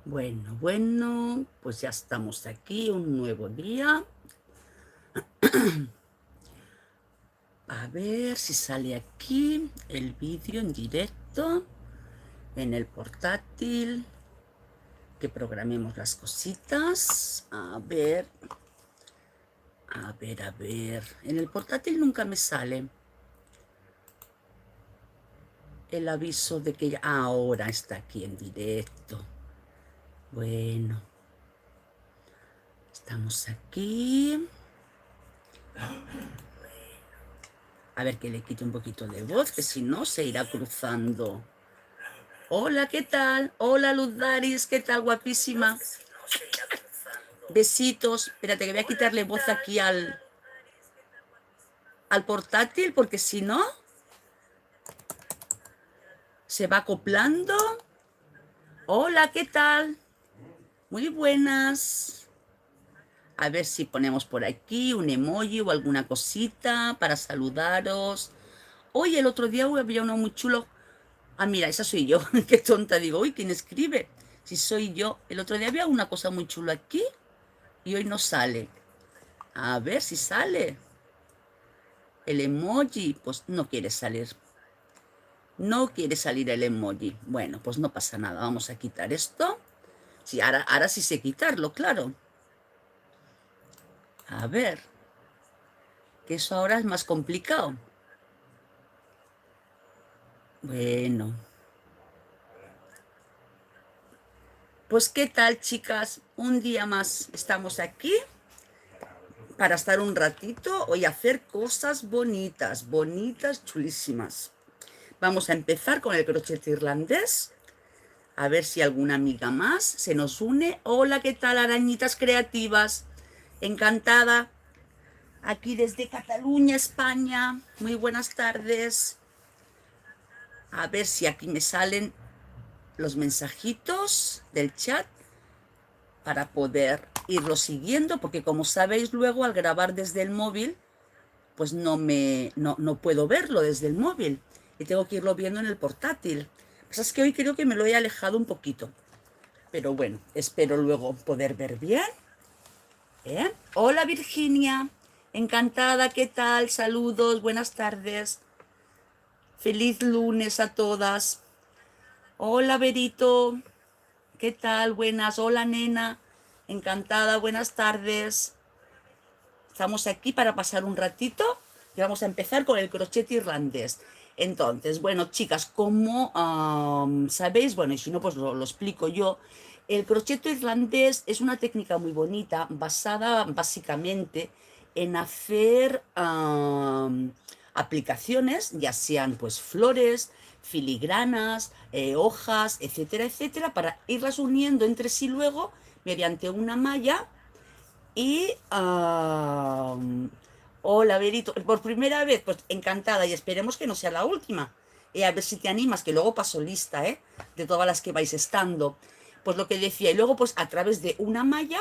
Bueno, pues ya estamos aquí, un nuevo día. A ver si sale aquí el vídeo en directo, en el portátil, que programemos las cositas. A ver. En el portátil nunca me sale el aviso de que ya ahora está aquí en directo. Bueno, estamos aquí. A ver que le quite un poquito de voz, que si no se irá cruzando. Hola, ¿qué tal? Hola, Luz Daris, ¿qué tal, guapísima? Besitos. Espérate, que voy a quitarle voz aquí al portátil, porque si no, se va acoplando. Hola, ¿qué tal? Muy buenas. A ver si ponemos por aquí un emoji o alguna cosita para saludaros. Oye, el otro día había uno muy chulo. Ah, mira, esa soy yo. Qué tonta, digo. Uy, ¿quién escribe? Si soy yo. El otro día había una cosa muy chula aquí y hoy no sale. A ver si sale. El emoji, pues no quiere salir. No quiere salir el emoji. Bueno, pues no pasa nada. Vamos a quitar esto. Sí, ahora sí sé quitarlo, claro. A ver. Que eso ahora es más complicado. Bueno. Pues qué tal, chicas. Un día más estamos aquí para estar un ratito y hacer cosas bonitas, bonitas, chulísimas. Vamos a empezar con el crochet irlandés. A ver si alguna amiga más se nos une. Hola, ¿qué tal, arañitas creativas? Encantada. Aquí desde Cataluña, España. Muy buenas tardes. A ver si aquí me salen los mensajitos del chat para poder irlo siguiendo, porque como sabéis, luego al grabar desde el móvil, pues no puedo verlo desde el móvil y tengo que irlo viendo en el portátil. Pues es que hoy creo que me lo he alejado un poquito. Pero bueno, espero luego poder ver bien. Hola, Virginia, encantada, ¿qué tal? Saludos, buenas tardes. Feliz lunes a todas. Hola, Berito, ¿qué tal? Buenas. Hola, nena, encantada, buenas tardes. Estamos aquí para pasar un ratito y vamos a empezar con el crochet irlandés. Entonces, bueno, chicas, como sabéis, bueno, y si no, pues lo explico yo. El crochet irlandés es una técnica muy bonita, basada básicamente en hacer aplicaciones, ya sean pues flores, filigranas, hojas, etcétera, etcétera, para irlas uniendo entre sí luego mediante una malla y hola, Berito, por primera vez, pues encantada y esperemos que no sea la última. A ver si te animas, que luego paso lista, de todas las que vais estando. Pues lo que decía, y luego pues a través de una malla,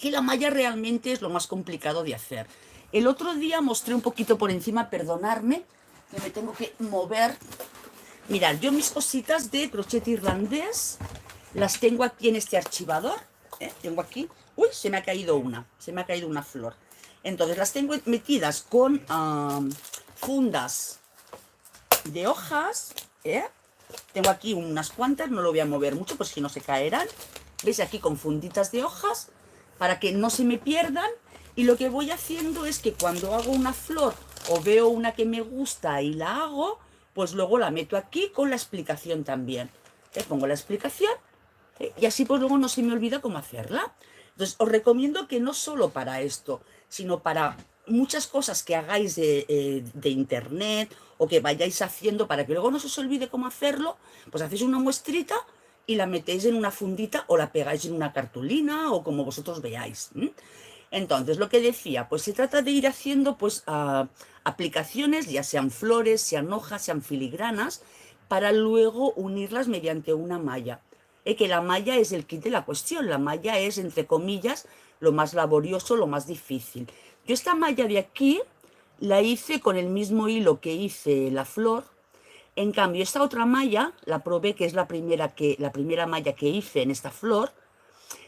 que la malla realmente es lo más complicado de hacer. El otro día mostré un poquito por encima, perdonadme, que me tengo que mover. Mirad, yo mis cositas de crochet irlandés las tengo aquí en este archivador. Tengo aquí. Uy, se me ha caído una flor. Entonces las tengo metidas con fundas de hojas. Tengo aquí unas cuantas, no lo voy a mover mucho, pues si no se caerán. ¿Veis? Aquí con funditas de hojas para que no se me pierdan. Y lo que voy haciendo es que cuando hago una flor o veo una que me gusta y la hago, pues luego la meto aquí con la explicación también. Pongo la explicación y así pues luego no se me olvida cómo hacerla. Entonces os recomiendo que no solo para esto, sino para muchas cosas que hagáis de internet o que vayáis haciendo para que luego no se os olvide cómo hacerlo, pues hacéis una muestrita y la metéis en una fundita o la pegáis en una cartulina o como vosotros veáis. Entonces, lo que decía, pues se trata de ir haciendo pues aplicaciones, ya sean flores, sean hojas, sean filigranas, para luego unirlas mediante una malla. Que la malla es el kit de la cuestión, la malla es, entre comillas, lo más laborioso, lo más difícil. Yo esta malla de aquí la hice con el mismo hilo que hice la flor, En cambio, esta otra malla, la probé, que es la primera malla que hice en esta flor,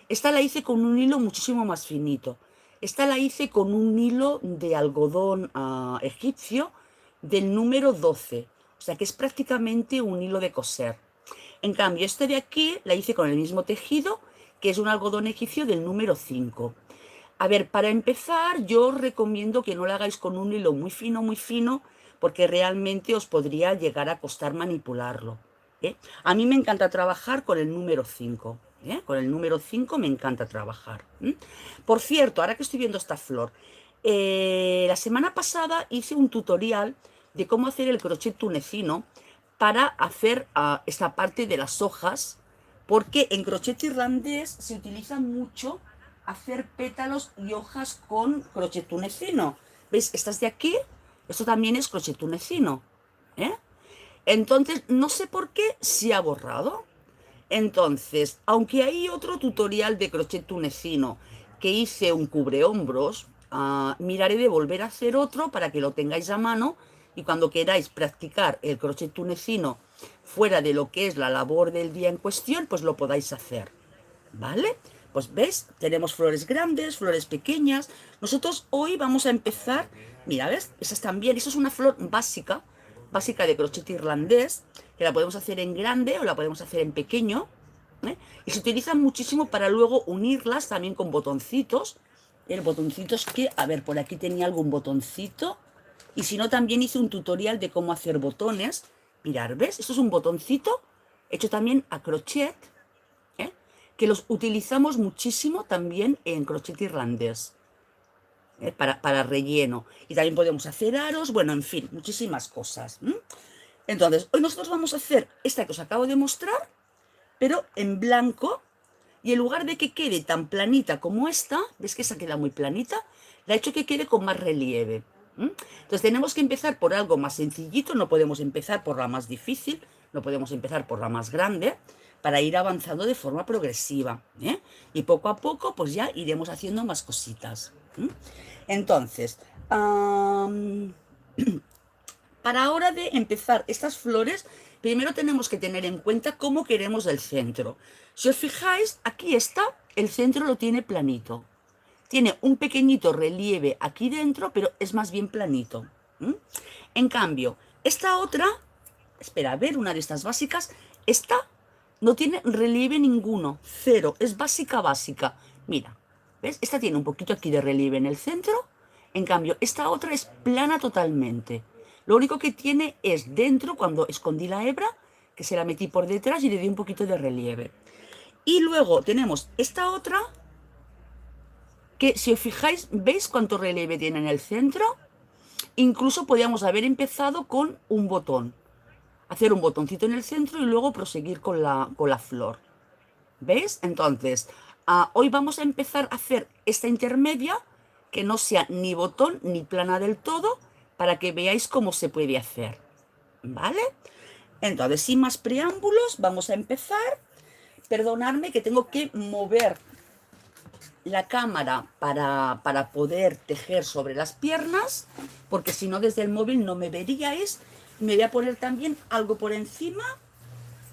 esta la hice con un hilo muchísimo más finito. Esta la hice con un hilo de algodón egipcio del número 12. O sea que es prácticamente un hilo de coser. En cambio, este de aquí la hice con el mismo tejido, que es un algodón egipcio del número 5. A ver, para empezar, yo os recomiendo que no lo hagáis con un hilo muy fino, porque realmente os podría llegar a costar manipularlo. A mí me encanta trabajar con el número 5. Con el número 5 me encanta trabajar. Por cierto, ahora que estoy viendo esta flor, la semana pasada hice un tutorial de cómo hacer el crochet tunecino para hacer esta parte de las hojas, porque en crochet irlandés se utiliza mucho hacer pétalos y hojas con crochet tunecino. ¿Veis? Estas de aquí, esto también es crochet tunecino. Entonces, no sé por qué se ha borrado. Entonces, aunque hay otro tutorial de crochet tunecino que hice un cubrehombros, miraré de volver a hacer otro para que lo tengáis a mano y cuando queráis practicar el crochet tunecino fuera de lo que es la labor del día en cuestión, pues lo podáis hacer, ¿vale? Pues ves, tenemos flores grandes, flores pequeñas. Nosotros hoy vamos a empezar, mira, ¿ves? Esas también, eso es una flor básica de crochet irlandés, que la podemos hacer en grande o la podemos hacer en pequeño, y se utilizan muchísimo para luego unirlas también con botoncitos. Botoncitos que, a ver, por aquí tenía algún botoncito, y si no también hice un tutorial de cómo hacer botones. Mirad, ¿ves? Esto es un botoncito hecho también a crochet, que los utilizamos muchísimo también en crochet irlandés, para relleno. Y también podemos hacer aros, bueno, en fin, muchísimas cosas. Entonces, hoy nosotros vamos a hacer esta que os acabo de mostrar, pero en blanco, y en lugar de que quede tan planita como esta, ¿ves que esa queda muy planita? La he hecho que quede con más relieve. Entonces tenemos que empezar por algo más sencillito, no podemos empezar por la más difícil, no podemos empezar por la más grande, para ir avanzando de forma progresiva, y poco a poco pues ya iremos haciendo más cositas. Entonces, para ahora de empezar estas flores, primero tenemos que tener en cuenta cómo queremos el centro. Si os fijáis, aquí está, el centro lo tiene planito. Tiene un pequeñito relieve aquí dentro, pero es más bien planito. En cambio, esta otra, espera, a ver, una de estas básicas, esta no tiene relieve ninguno, cero, es básica. Mira, ¿ves? Esta tiene un poquito aquí de relieve en el centro, en cambio, esta otra es plana totalmente. Lo único que tiene es dentro, cuando escondí la hebra, que se la metí por detrás y le di un poquito de relieve. Y luego tenemos esta otra, que si os fijáis, ¿veis cuánto relieve tiene en el centro? Incluso podríamos haber empezado con un botón. Hacer un botoncito en el centro y luego proseguir con la flor. ¿Veis? Entonces, hoy vamos a empezar a hacer esta intermedia, que no sea ni botón ni plana del todo, para que veáis cómo se puede hacer. ¿Vale? Entonces, sin más preámbulos, vamos a empezar. Perdonadme que tengo que mover la cámara para poder tejer sobre las piernas, porque si no desde el móvil no me veríais. Me voy a poner también algo por encima,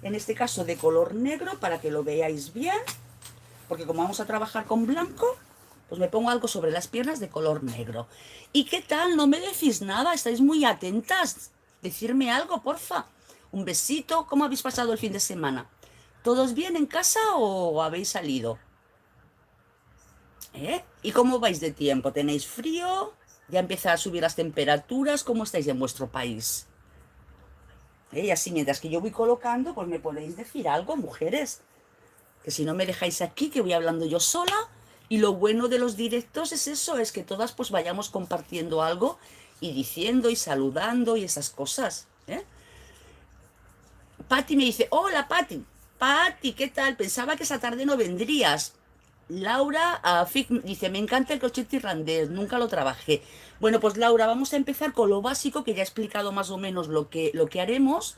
en este caso de color negro, para que lo veáis bien, porque como vamos a trabajar con blanco, pues me pongo algo sobre las piernas de color negro. ¿Y qué tal? No me decís nada, estáis muy atentas. Decirme algo, porfa. Un besito. ¿Cómo habéis pasado el fin de semana? ¿Todos bien en casa o habéis salido? ¿Y cómo vais de tiempo? ¿Tenéis frío? ¿Ya empieza a subir las temperaturas? ¿Cómo estáis en vuestro país? Y así mientras que yo voy colocando, pues me podéis decir algo, mujeres. Que si no me dejáis aquí, que voy hablando yo sola. Y lo bueno de los directos es eso, es que todas pues vayamos compartiendo algo y diciendo y saludando y esas cosas. Patti me dice, hola Patti. Patti, ¿qué tal? Pensaba que esa tarde no vendrías. Laura dice, me encanta el crochet irlandés, nunca lo trabajé. Bueno, pues Laura, vamos a empezar con lo básico, que ya he explicado más o menos lo que haremos,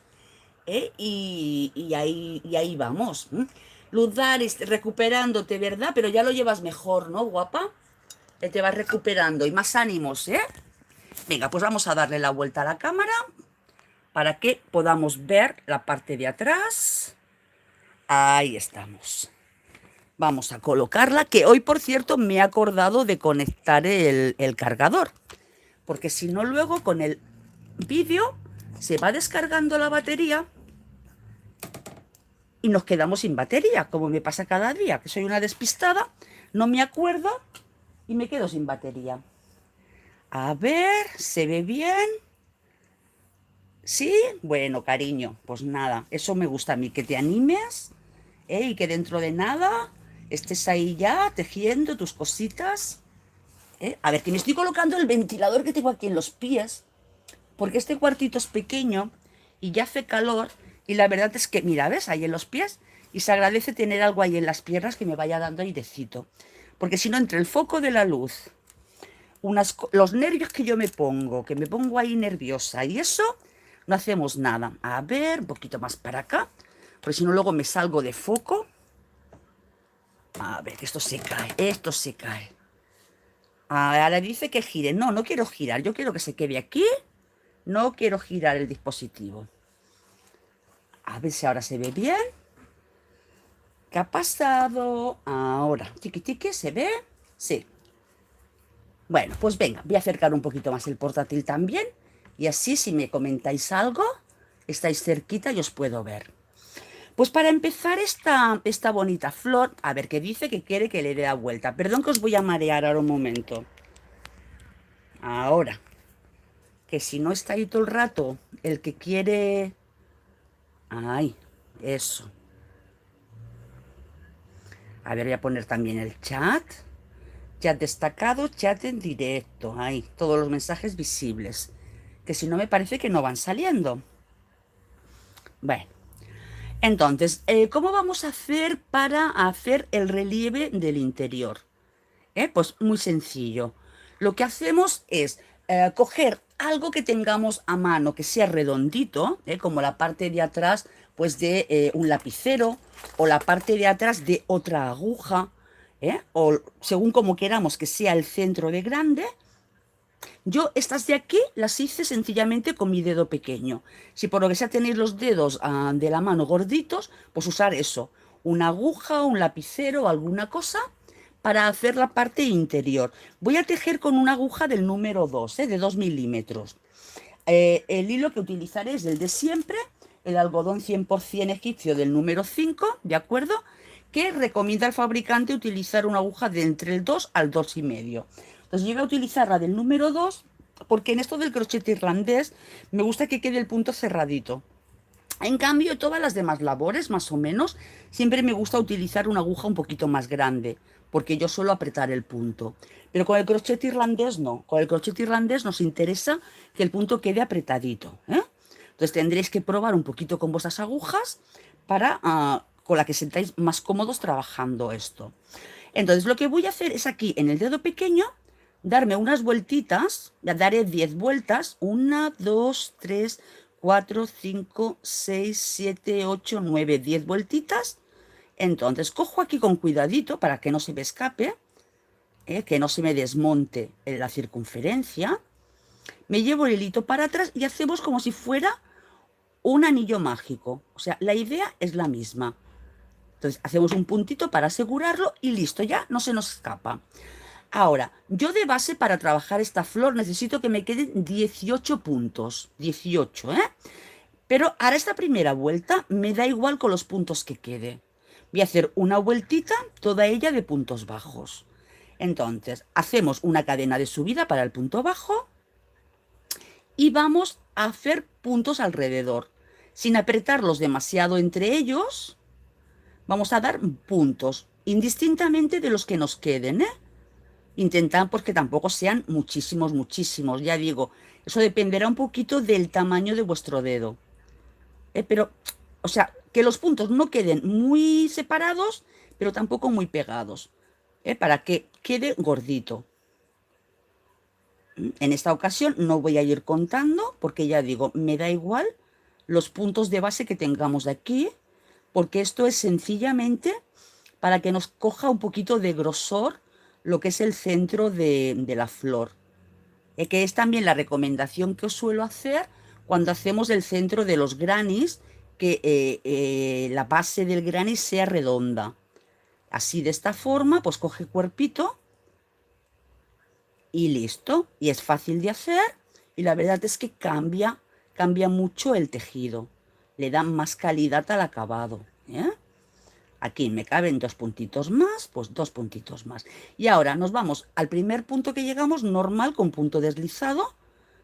y ahí vamos. Luz Daris, recuperándote, ¿verdad? Pero ya lo llevas mejor, ¿no, guapa? Te vas recuperando y más ánimos, ¿eh? Venga, pues vamos a darle la vuelta a la cámara. para que podamos ver la parte de atrás. Ahí estamos. Vamos a colocarla, que hoy, por cierto, me he acordado de conectar el cargador, porque si no luego con el vídeo se va descargando la batería y nos quedamos sin batería, como me pasa cada día, que soy una despistada, no me acuerdo y me quedo sin batería. A ver, ¿se ve bien? ¿Sí? Bueno, cariño, pues nada, eso me gusta a mí, que te animes, y que dentro de nada estés ahí ya tejiendo tus cositas. A ver, que me estoy colocando el ventilador que tengo aquí en los pies, porque este cuartito es pequeño y ya hace calor, y la verdad es que, mira, ¿ves? Ahí en los pies, y se agradece tener algo ahí en las piernas que me vaya dando airecito, porque si no, entre el foco de la luz, los nervios que yo me pongo ahí nerviosa, y eso, no hacemos nada. A ver, un poquito más para acá, porque si no luego me salgo de foco. A ver, que esto se cae, esto se cae. Ahora dice que gire. No, no quiero girar, yo quiero que se quede aquí. No quiero girar el dispositivo. A ver si ahora se ve bien. ¿Qué ha pasado? Ahora, tiqui tiqui, ¿se ve? Sí. Bueno, pues venga, voy a acercar un poquito más el portátil también. Y así, si me comentáis algo, estáis cerquita y os puedo ver. Pues para empezar esta bonita flor, a ver, que dice que quiere que le dé la vuelta. Perdón que os voy a marear ahora un momento. Ahora, que si no está ahí todo el rato, el que quiere... Ay, eso. A ver, voy a poner también el chat. Chat destacado, chat en directo. Ahí, todos los mensajes visibles. Que si no me parece que no van saliendo. Bueno. Entonces, ¿cómo vamos a hacer para hacer el relieve del interior? Pues muy sencillo. Lo que hacemos es coger algo que tengamos a mano, que sea redondito, como la parte de atrás pues de un lapicero, o la parte de atrás de otra aguja, o según como queramos que sea el centro de grande. Yo estas de aquí las hice sencillamente con mi dedo pequeño. Si por lo que sea tenéis los dedos de la mano gorditos, pues usar eso, una aguja, un lapicero o alguna cosa para hacer la parte interior. Voy a tejer con una aguja del número 2, de 2 milímetros. El hilo que utilizaré es el de siempre, el algodón 100% egipcio del número 5, ¿de acuerdo? Que recomienda el fabricante utilizar una aguja de entre el 2 al 2,5. Entonces yo voy a utilizar la del número 2 porque en esto del crochet irlandés me gusta que quede el punto cerradito. En cambio, todas las demás labores, más o menos, siempre me gusta utilizar una aguja un poquito más grande, porque yo suelo apretar el punto. Pero con el crochet irlandés no. Con el crochet irlandés nos interesa que el punto quede apretadito, ¿eh? Entonces tendréis que probar un poquito con vuestras agujas para con la que sentáis más cómodos trabajando esto. Entonces lo que voy a hacer es aquí en el dedo pequeño darme unas vueltitas, ya daré 10 vueltas, 1, 2, 3, 4, 5, 6, 7, 8, 9, 10 vueltitas. Entonces cojo aquí con cuidadito para que no se me escape, que no se me desmonte la circunferencia. Me llevo el hilito para atrás y hacemos como si fuera un anillo mágico. O sea, la idea es la misma. Entonces hacemos un puntito para asegurarlo y listo, ya no se nos escapa. Ahora, yo de base para trabajar esta flor necesito que me queden 18 puntos. 18, ¿eh? Pero ahora esta primera vuelta me da igual con los puntos que quede. Voy a hacer una vueltita, toda ella de puntos bajos. Entonces, hacemos una cadena de subida para el punto bajo y vamos a hacer puntos alrededor. Sin apretarlos demasiado entre ellos, vamos a dar puntos, indistintamente de los que nos queden, ¿eh? Intentad porque tampoco sean muchísimos, muchísimos. Ya digo, eso dependerá un poquito del tamaño de vuestro dedo. Pero, o sea, que los puntos no queden muy separados, pero tampoco muy pegados. Para que quede gordito. En esta ocasión no voy a ir contando porque ya digo, me da igual los puntos de base que tengamos de aquí, porque esto es sencillamente para que nos coja un poquito de grosor lo que es el centro de la flor, que es también la recomendación que os suelo hacer cuando hacemos el centro de los granis, que la base del granis sea redonda. Así, de esta forma, pues coge cuerpito y listo. Y es fácil de hacer y la verdad es que cambia mucho el tejido. Le da más calidad al acabado, ¿eh? Aquí me caben 2 puntitos más, pues 2 puntitos más. Y ahora nos vamos al primer punto que llegamos, normal, con punto deslizado,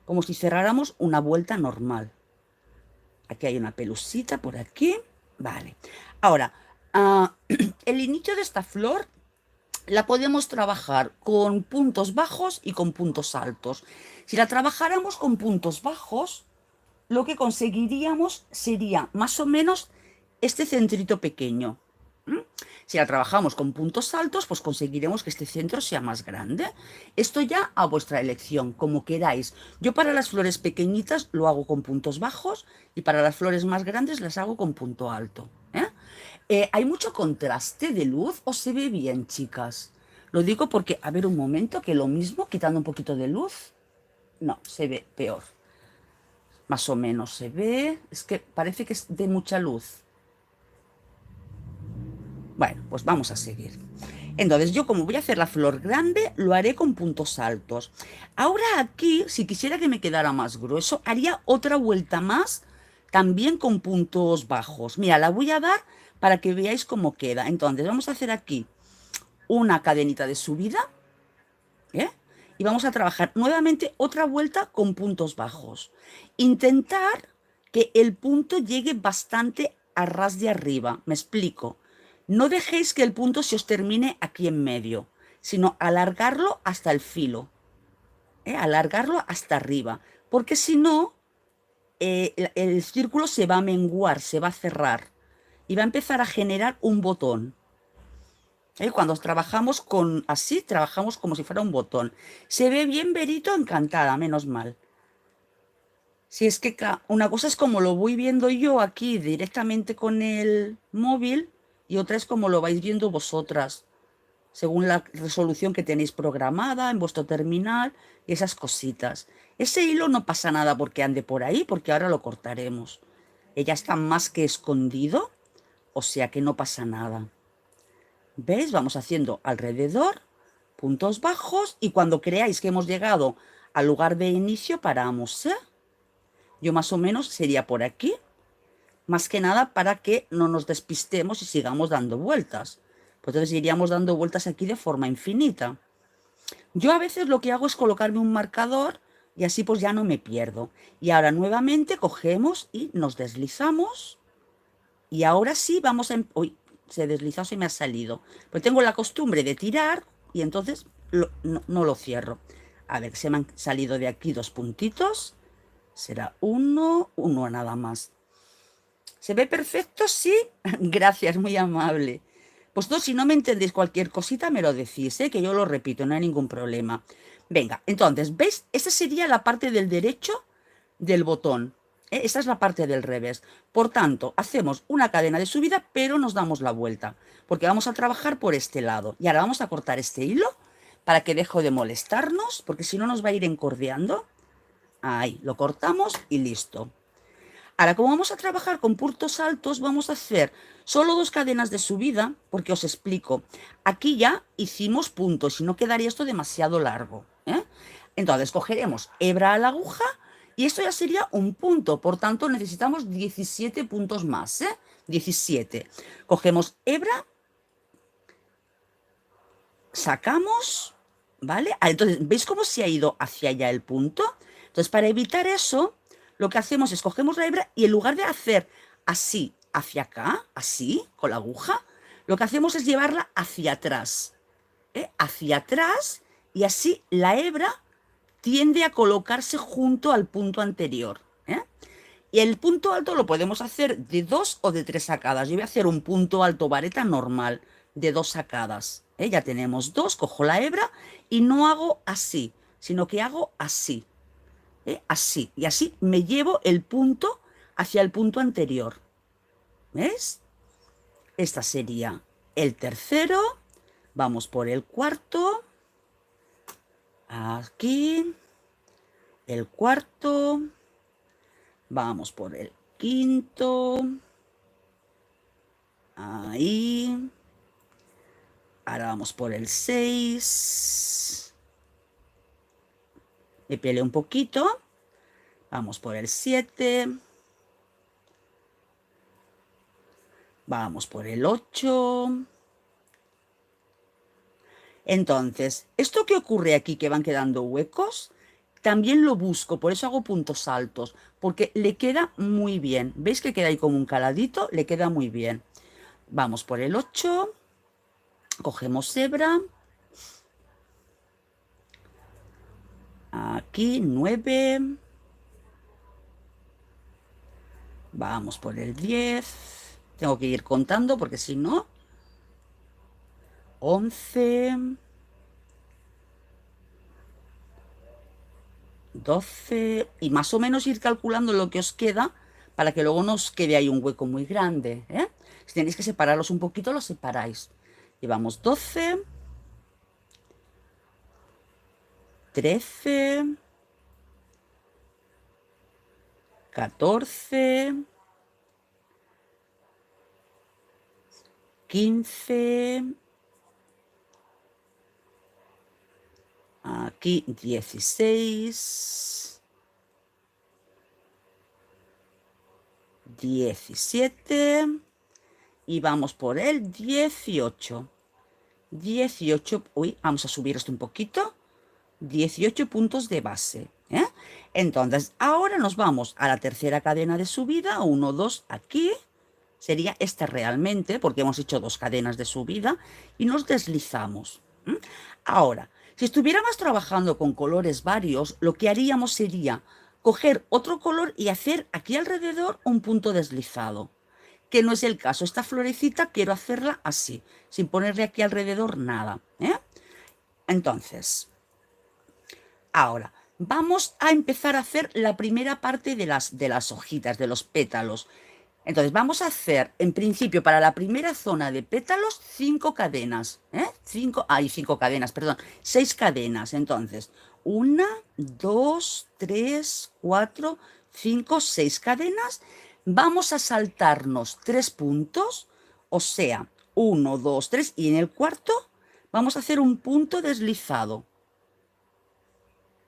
como si cerráramos una vuelta normal. Aquí hay una pelusita por aquí. Vale. Ahora, el inicio de esta flor la podemos trabajar con puntos bajos y con puntos altos. Si la trabajáramos con puntos bajos, lo que conseguiríamos sería más o menos este centrito pequeño. Si la trabajamos con puntos altos, pues conseguiremos que este centro sea más grande. Esto ya a vuestra elección, como queráis. Yo para las flores pequeñitas lo hago con puntos bajos y para las flores más grandes las hago con punto alto, ¿eh? ¿Hay mucho contraste de luz o se ve bien, chicas? Lo digo porque, a ver un momento, que lo mismo, quitando un poquito de luz, no, se ve peor. Más o menos se ve, es que parece que es de mucha luz. Bueno, pues vamos a seguir. Entonces yo, como voy a hacer la flor grande, lo haré con puntos altos. Ahora aquí, si quisiera que me quedara más grueso, haría otra vuelta más, también con puntos bajos. Mira, la voy a dar para que veáis cómo queda. Entonces vamos a hacer aquí una cadenita de subida, ¿eh? Y vamos a trabajar nuevamente otra vuelta con puntos bajos. Intentar que el punto llegue bastante a ras de arriba. Me explico. No dejéis que el punto se os termine aquí en medio, sino alargarlo hasta el filo, alargarlo hasta arriba, porque si no, el círculo se va a menguar, se va a cerrar y va a empezar a generar un botón. Cuando trabajamos con así, trabajamos como si fuera un botón. Se ve bien, Berito, encantada, menos mal. Si es que una cosa es como lo voy viendo yo aquí directamente con el móvil y otra es como lo vais viendo vosotras, según la resolución que tenéis programada en vuestro terminal y esas cositas. Ese hilo no pasa nada porque ande por ahí, porque ahora lo cortaremos. Ella está más que escondido, o sea que no pasa nada. ¿Veis? Vamos haciendo alrededor, puntos bajos, y cuando creáis que hemos llegado al lugar de inicio, paramos, ¿eh? Yo más o menos sería por aquí, más que nada para que no nos despistemos y sigamos dando vueltas. Pues entonces iríamos dando vueltas aquí de forma infinita. Yo a veces lo que hago es colocarme un marcador y así pues ya no me pierdo. Y ahora nuevamente cogemos y nos deslizamos. Y ahora sí vamos a... Uy, se deslizó, se me ha salido. Pues tengo la costumbre de tirar y entonces no lo cierro. A ver, se me han salido de aquí 2 puntitos. Será uno nada más. ¿Se ve perfecto? Sí. Gracias, muy amable. Pues no, si no me entendéis cualquier cosita, me lo decís, que yo lo repito, no hay ningún problema. Venga, entonces, ¿veis? Esa sería la parte del derecho del botón. Esta es la parte del revés. Por tanto, hacemos una cadena de subida, pero nos damos la vuelta, porque vamos a trabajar por este lado. Y ahora vamos a cortar este hilo para que deje de molestarnos, porque si no nos va a ir encordeando. Ahí, lo cortamos y listo. Ahora, como vamos a trabajar con puntos altos, vamos a hacer solo 2 cadenas de subida, porque os explico. Aquí ya hicimos puntos y no quedaría esto demasiado largo, ¿eh? Entonces, cogeremos hebra a la aguja y esto ya sería un punto. Por tanto, necesitamos 17 puntos más, 17. Cogemos hebra, sacamos, ¿vale? Entonces, ¿veis cómo se ha ido hacia allá el punto? Entonces, para evitar eso, lo que hacemos es cogemos la hebra y en lugar de hacer así hacia acá, así, con la aguja, lo que hacemos es llevarla hacia atrás, hacia atrás, y así la hebra tiende a colocarse junto al punto anterior, ¿eh? Y el punto alto lo podemos hacer de 2 o de 3 sacadas. Yo voy a hacer un punto alto vareta normal de 2 sacadas, ¿eh? Ya tenemos 2, cojo la hebra y no hago así, sino que hago así. Así, y así me llevo el punto hacia el punto anterior. ¿Ves? Esta sería el tercero. Vamos por el cuarto. Aquí. El cuarto. Vamos por el quinto. Ahí. Ahora vamos por el 6. Me peleé un poquito. Vamos por el 7. Vamos por el 8. Entonces, ¿esto que ocurre aquí que van quedando huecos? También lo busco, por eso hago puntos altos, porque le queda muy bien. ¿Veis que queda ahí como un caladito? Le queda muy bien. Vamos por el 8. Cogemos hebra. Aquí 9. Vamos por el 10. Tengo que ir contando porque si no... 11. 12. Y más o menos ir calculando lo que os queda para que luego no os quede ahí un hueco muy grande, ¿eh? Si tenéis que separarlos un poquito, los separáis. Llevamos 12. 13. 14. 15. Aquí 16. 17. Y vamos por el 18. 18. Uy, vamos a subir esto un poquito. 18 puntos de base, ¿eh? Entonces, ahora nos vamos a la tercera cadena de subida. 1, 2, aquí. Sería esta realmente, porque hemos hecho 2 cadenas de subida. Y nos deslizamos. Ahora, si estuviéramos trabajando con colores varios, lo que haríamos sería coger otro color y hacer aquí alrededor un punto deslizado, que no es el caso. Esta florecita quiero hacerla así, sin ponerle aquí alrededor nada, ¿eh? Entonces, ahora vamos a empezar a hacer la primera parte de las hojitas, de los pétalos. Entonces vamos a hacer, en principio, para la primera zona de pétalos, 5 cadenas, ¿eh? 5 cadenas, perdón, 6 cadenas. Entonces, 1, 2, 3, 4, 5, 6 cadenas. Vamos a saltarnos 3 puntos, o sea, 1, 2, 3, y en el cuarto vamos a hacer un punto deslizado.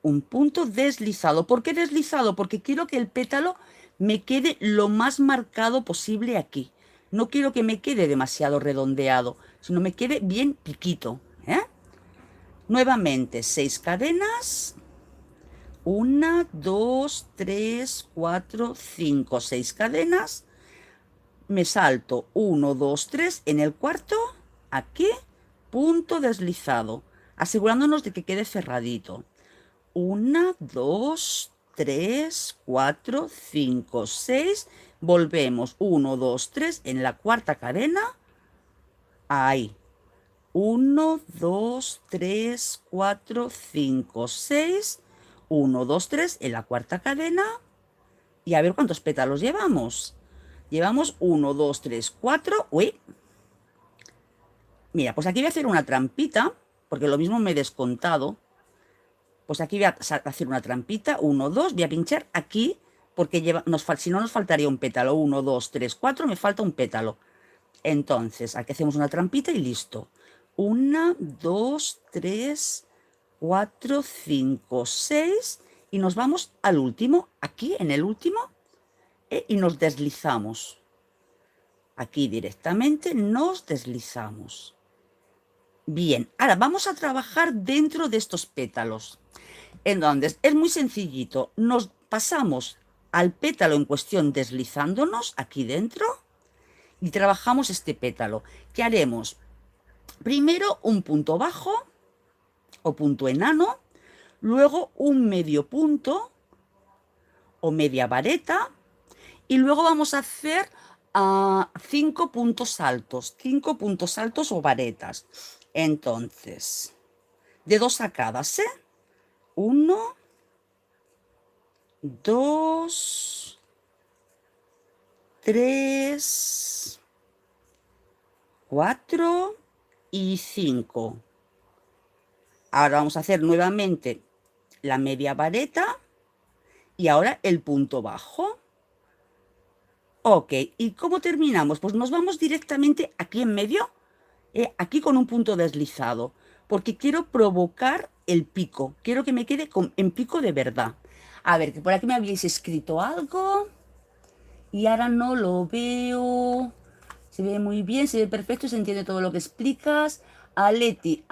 Un punto deslizado. ¿Por qué deslizado? Porque quiero que el pétalo me quede lo más marcado posible aquí. No quiero que me quede demasiado redondeado, sino me quede bien piquito, ¿eh? Nuevamente, 6 cadenas. 1, 2, 3, 4, 5, 6 cadenas. Me salto 1, 2, 3 en el cuarto, aquí, punto deslizado, asegurándonos de que quede cerradito. 1, 2, 3, 4, 5, 6. Volvemos. 1, 2, 3 en la cuarta cadena. Ahí. 1, 2, 3, 4, 5, 6. 1, 2, 3 en la cuarta cadena. Y a ver cuántos pétalos llevamos. Llevamos 1, 2, 3, 4. Uy. Mira, pues aquí voy a hacer una trampita, porque lo mismo me he descontado. Pues aquí voy a hacer una trampita, 1, 2, voy a pinchar aquí, porque si no nos faltaría un pétalo, 1, 2, 3, 4, me falta un pétalo. Entonces, aquí hacemos una trampita y listo. 1, 2, 3, 4, 5, 6, y nos vamos al último, aquí en el último, y nos deslizamos. Aquí directamente nos deslizamos. Bien, ahora vamos a trabajar dentro de estos pétalos. Entonces, es muy sencillito. Nos pasamos al pétalo en cuestión deslizándonos aquí dentro y trabajamos este pétalo. ¿Qué haremos? Primero un punto bajo o punto enano, luego un medio punto o media vareta y luego vamos a hacer 5 puntos altos, 5 puntos altos o varetas. Entonces, de 2 sacadas, ¿eh? 1, 2, 3, 4 y 5. Ahora vamos a hacer nuevamente la media vareta y ahora el punto bajo. Ok, ¿y cómo terminamos? Pues nos vamos directamente aquí en medio, aquí con un punto deslizado, porque quiero provocar el pico, quiero que me quede en pico de verdad. A ver, que por aquí me habíais escrito algo y ahora no lo veo. Se ve muy bien, se ve perfecto, se entiende todo lo que explicas. A Leti,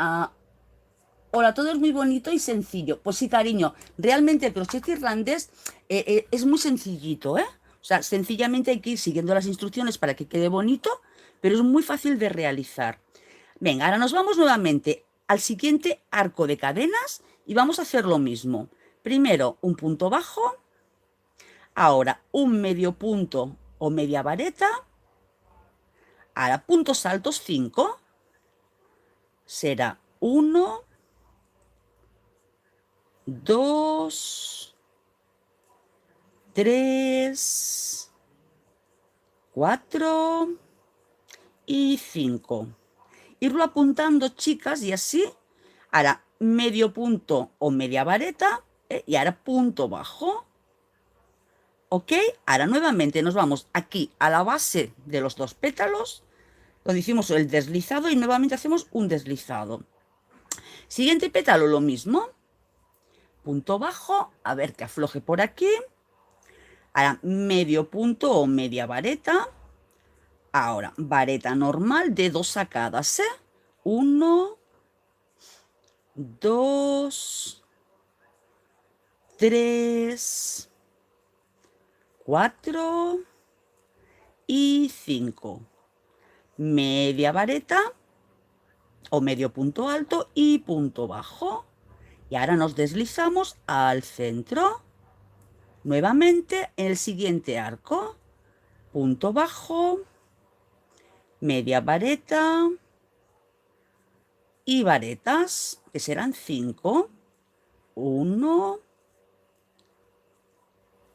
hola, todo es muy bonito y sencillo. Pues sí, cariño, realmente el crochet irlandés es muy sencillito, ¿eh? O sea, sencillamente hay que ir siguiendo las instrucciones para que quede bonito, pero es muy fácil de realizar. Venga, ahora nos vamos nuevamente al siguiente arco de cadenas y vamos a hacer lo mismo. Primero un punto bajo, ahora un medio punto o media vareta, ahora puntos altos 5, será 1, 2, 3, 4 y 5. Irlo apuntando, chicas, y así hará medio punto o media vareta, y ahora punto bajo. ¿Ok? Ahora nuevamente nos vamos aquí a la base de los dos pétalos, donde hicimos el deslizado y nuevamente hacemos un deslizado. Siguiente pétalo, lo mismo. Punto bajo, a ver que afloje por aquí. Ahora medio punto o media vareta. Ahora, vareta normal de 2 sacadas, 1, 2, 3, 4 y 5. Media vareta o medio punto alto y punto bajo. Y ahora nos deslizamos al centro. Nuevamente en el siguiente arco. Punto bajo, media vareta y varetas, que serán 5. 1,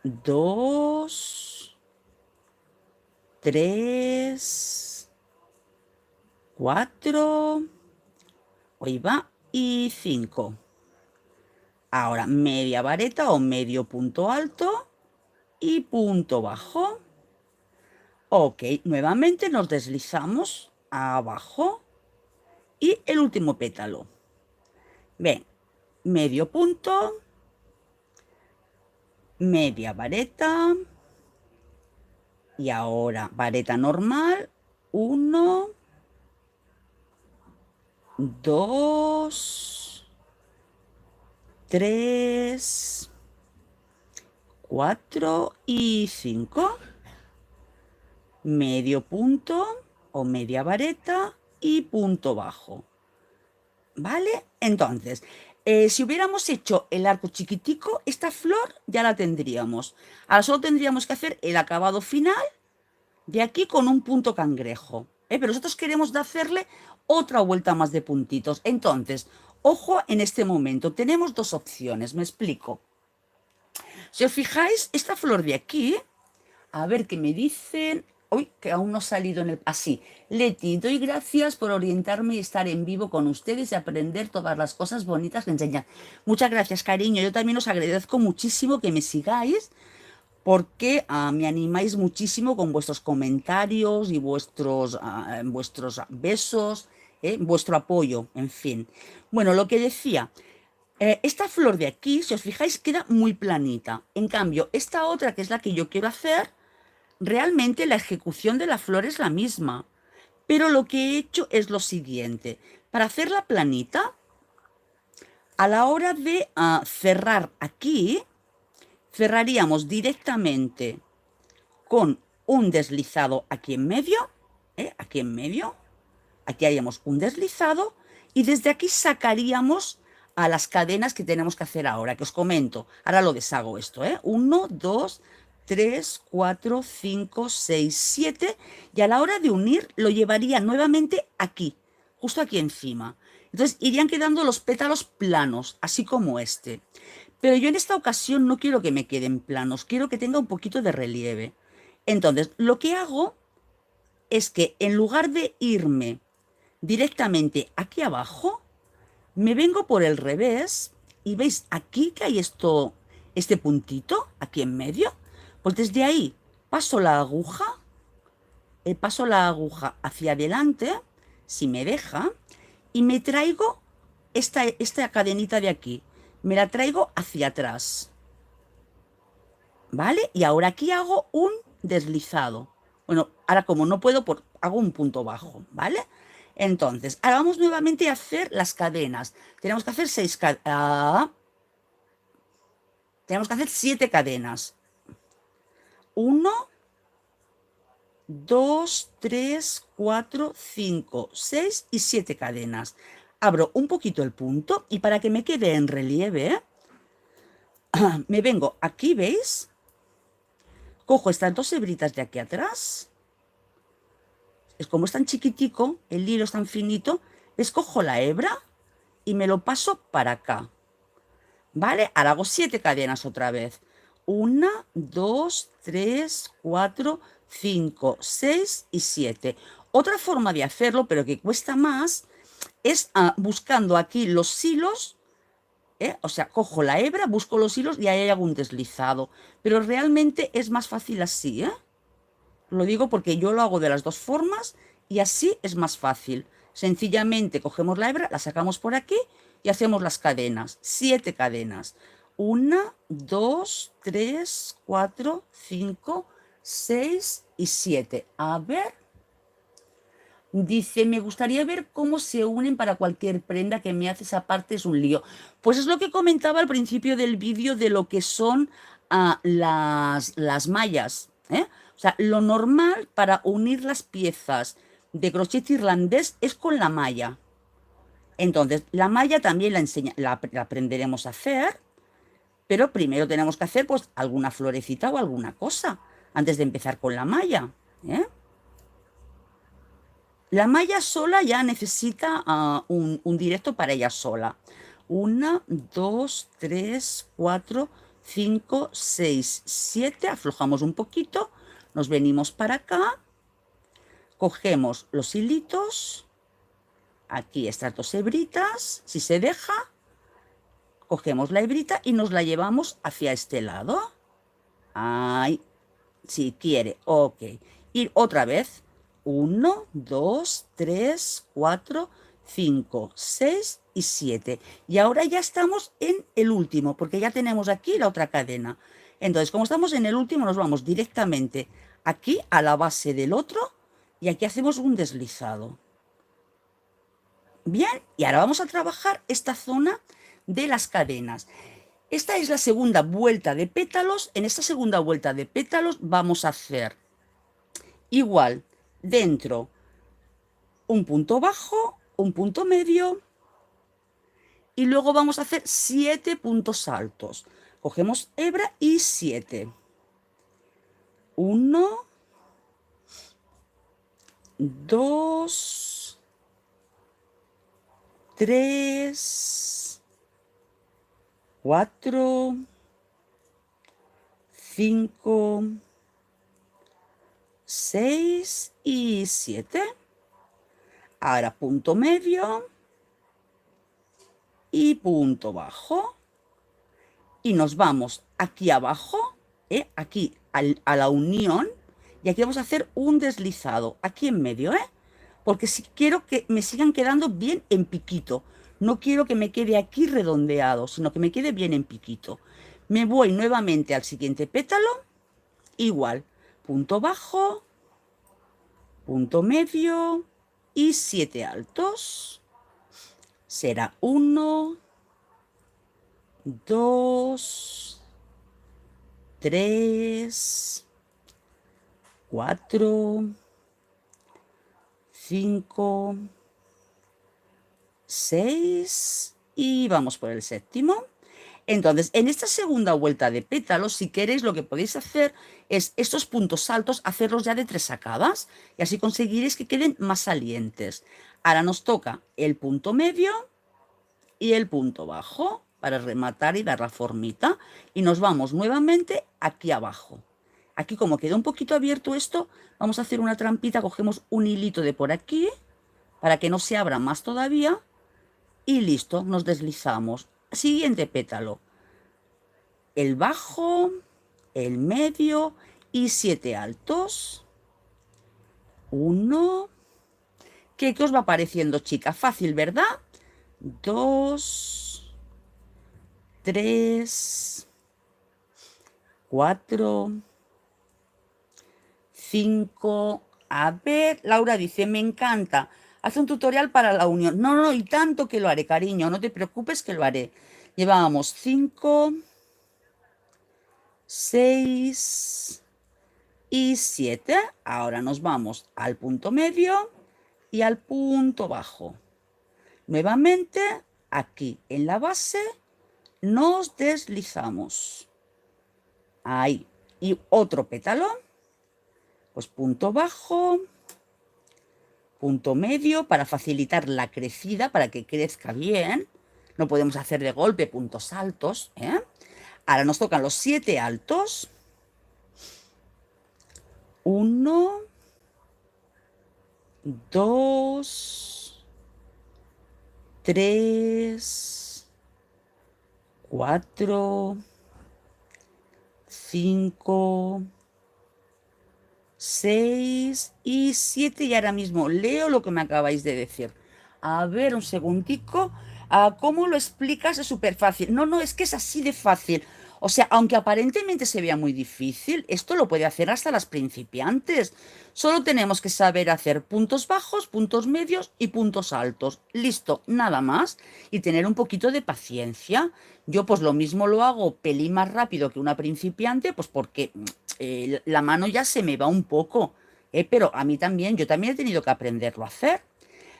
2, 3, 4, ahí va, y 5. Ahora media vareta o medio punto alto y punto bajo. Ok, nuevamente nos deslizamos abajo y el último pétalo. Ven, medio punto, media vareta y ahora vareta normal. 1, 2, 3, 4 y 5. Medio punto o media vareta y punto bajo. ¿Vale? Entonces, si hubiéramos hecho el arco chiquitico, esta flor ya la tendríamos. Ahora solo tendríamos que hacer el acabado final de aquí con un punto cangrejo. Pero nosotros queremos hacerle otra vuelta más de puntitos. Entonces, ojo en este momento, tenemos dos opciones, me explico. Si os fijáis, esta flor de aquí, a ver qué me dicen. Uy, que aún no ha salido en el... Así. Leti, doy gracias por orientarme y estar en vivo con ustedes y aprender todas las cosas bonitas que enseñan. Muchas gracias, cariño. Yo también os agradezco muchísimo que me sigáis porque me animáis muchísimo con vuestros comentarios y vuestros besos, vuestro apoyo, en fin. Bueno, lo que decía... esta flor de aquí, si os fijáis, queda muy planita. En cambio, esta otra, que es la que yo quiero hacer, realmente la ejecución de la flor es la misma. Pero lo que he hecho es lo siguiente. Para hacerla planita, a la hora de cerrar aquí, cerraríamos directamente con un deslizado aquí en medio. Aquí en medio. Aquí haríamos un deslizado. Y desde aquí sacaríamos a las cadenas que tenemos que hacer ahora, que os comento. Ahora lo deshago esto, 1, 2, 3, 4, 5, 6, 7. Y a la hora de unir lo llevaría nuevamente aquí, justo aquí encima. Entonces irían quedando los pétalos planos, así como este. Pero yo en esta ocasión no quiero que me queden planos, quiero que tenga un poquito de relieve. Entonces, lo que hago es que en lugar de irme directamente aquí abajo, me vengo por el revés y veis aquí que hay este puntito aquí en medio. Pues desde ahí paso la aguja hacia adelante, si me deja, y me traigo esta cadenita de aquí, me la traigo hacia atrás, ¿vale? Y ahora aquí hago un deslizado. Bueno, ahora como no puedo, pues hago un punto bajo, ¿vale? Entonces, ahora vamos nuevamente a hacer las cadenas. Tenemos que hacer 7 cadenas. 1, 2, 3, 4, 5, 6 y 7 cadenas. Abro un poquito el punto y para que me quede en relieve, me vengo aquí, ¿veis? Cojo estas 2 hebritas de aquí atrás. Es como es tan chiquitico, el hilo es tan finito, escojo la hebra y me lo paso para acá. ¿Vale? Ahora hago 7 cadenas otra vez. 1, 2, 3, 4, 5, 6 y 7. Otra forma de hacerlo, pero que cuesta más, es buscando aquí los hilos, o sea, cojo la hebra, busco los hilos y ahí hago un deslizado. Pero realmente es más fácil así, ¿eh? Lo digo porque yo lo hago de las dos formas y así es más fácil. Sencillamente cogemos la hebra, la sacamos por aquí y hacemos las cadenas. 7 cadenas. 1, 2, 3, 4, 5, 6 y 7. A ver. Dice, me gustaría ver cómo se unen para cualquier prenda que me hace esa parte, es un lío. Pues es lo que comentaba al principio del vídeo de lo que son las mallas, ¿eh? O sea, lo normal para unir las piezas de crochet irlandés es con la malla. Entonces, la malla también la aprenderemos a hacer, pero primero tenemos que hacer pues alguna florecita o alguna cosa antes de empezar con la malla, ¿eh? La malla sola ya necesita un directo para ella sola. 1, 2, 3, 4, 5, 6, 7. Aflojamos un poquito. Nos venimos para acá. Cogemos los hilitos. Aquí estas 2 hebritas. Si se deja, cogemos la hebrita y nos la llevamos hacia este lado. Ahí. Si quiere. Ok. Y otra vez. 1, 2, 3, 4, 5, 6 y 7. Y ahora ya estamos en el último, porque ya tenemos aquí la otra cadena. Entonces, como estamos en el último, nos vamos directamente aquí a la base del otro y aquí hacemos un deslizado. Bien, y ahora vamos a trabajar esta zona de las cadenas. Esta es la segunda vuelta de pétalos. En esta segunda vuelta de pétalos vamos a hacer igual dentro un punto bajo, un punto medio y luego vamos a hacer 7 puntos altos. Cogemos hebra y 7. 1, 2, 3, 4, 5, 6 y 7. Ahora punto medio y punto bajo. Y nos vamos aquí abajo, aquí a la unión. Y aquí vamos a hacer un deslizado, aquí en medio, porque si quiero que me sigan quedando bien en piquito. No quiero que me quede aquí redondeado, sino que me quede bien en piquito. Me voy nuevamente al siguiente pétalo. Igual, punto bajo, punto medio y 7 altos. Será 1, 2, 3, 4, 5, 6 y vamos por el séptimo. Entonces, en esta segunda vuelta de pétalos, si queréis, lo que podéis hacer es estos puntos altos, hacerlos ya de 3 sacadas y así conseguiréis que queden más salientes. Ahora nos toca el punto medio y el punto bajo para rematar y dar la formita. Y nos vamos nuevamente aquí abajo. Aquí como queda un poquito abierto esto, vamos a hacer una trampita, cogemos un hilito de por aquí para que no se abra más todavía. Y listo, nos deslizamos. Siguiente pétalo. El bajo, el medio y 7 altos. 1. ¿Qué os va pareciendo, chica? Fácil, ¿verdad? 2, 3, 4, 5. A ver, Laura dice, me encanta. Hace un tutorial para la unión. No, no, y tanto que lo haré, cariño. No te preocupes que lo haré. Llevábamos 5, 6 y 7. Ahora nos vamos al punto medio y al punto bajo. Nuevamente, aquí en la base, nos deslizamos. Ahí. Y otro pétalo. Pues punto bajo, punto medio, para facilitar la crecida, para que crezca bien. No podemos hacer de golpe puntos altos, ¿eh? Ahora nos tocan los 7 altos. 1, 2, 3, 4, 5, 6 y 7. Y ahora mismo leo lo que me acabáis de decir. A ver, un segundico. ¿Cómo lo explicas? Es súper fácil. No, no, es que es así de fácil. O sea, aunque aparentemente se vea muy difícil, esto lo puede hacer hasta las principiantes. Solo tenemos que saber hacer puntos bajos, puntos medios y puntos altos. Listo, nada más. Y tener un poquito de paciencia. Yo pues lo mismo lo hago pelín más rápido que una principiante, pues porque la mano ya se me va un poco. Pero a mí también, yo también he tenido que aprenderlo a hacer.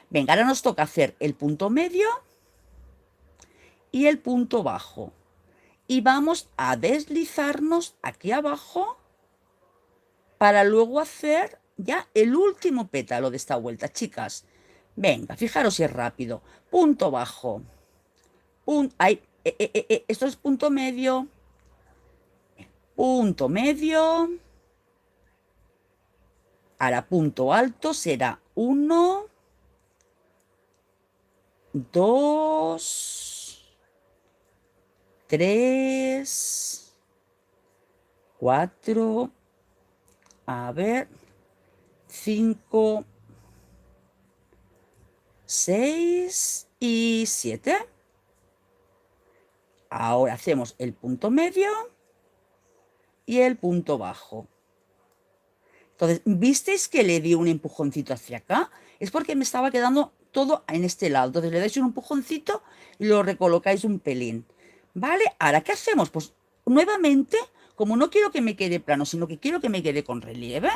Venga, ahora nos toca hacer el punto medio y el punto bajo. Y vamos a deslizarnos aquí abajo para luego hacer ya el último pétalo de esta vuelta, chicas. Venga, fijaros si es rápido. Punto bajo. Ahí, esto es punto medio. Punto medio. Ahora punto alto será 1, 2, 3, 4, a ver, 5, 6 y 7. Ahora hacemos el punto medio y el punto bajo. Entonces, ¿visteis que le di un empujoncito hacia acá? Es porque me estaba quedando todo en este lado. Entonces le dais un empujoncito y lo recolocáis un pelín. ¿Vale? Ahora, ¿qué hacemos? Pues nuevamente, como no quiero que me quede plano, sino que quiero que me quede con relieve,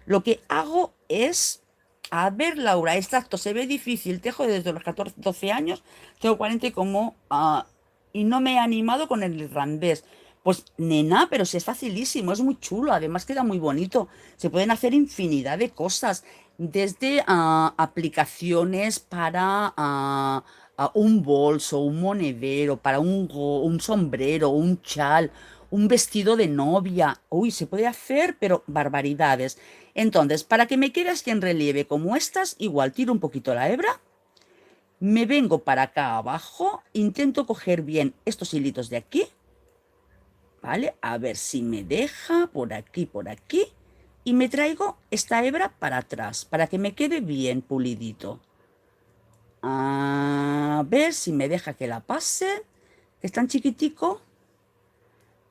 lo que hago es... A ver, Laura, exacto, se ve difícil. Tejo desde los 14, 12 años, tengo 40 y como... y no me he animado con el irlandés. Pues nena, pero sí es facilísimo, es muy chulo, además queda muy bonito. Se pueden hacer infinidad de cosas, desde aplicaciones para un bolso, un monedero, para un sombrero, un chal, un vestido de novia. Uy, se puede hacer, pero barbaridades. Entonces, para que me quede así en relieve como estas, igual tiro un poquito la hebra, me vengo para acá abajo, intento coger bien estos hilitos de aquí, ¿vale? A ver si me deja por aquí, y me traigo esta hebra para atrás, para que me quede bien pulidito. A ver si me deja que la pase, que es tan chiquitico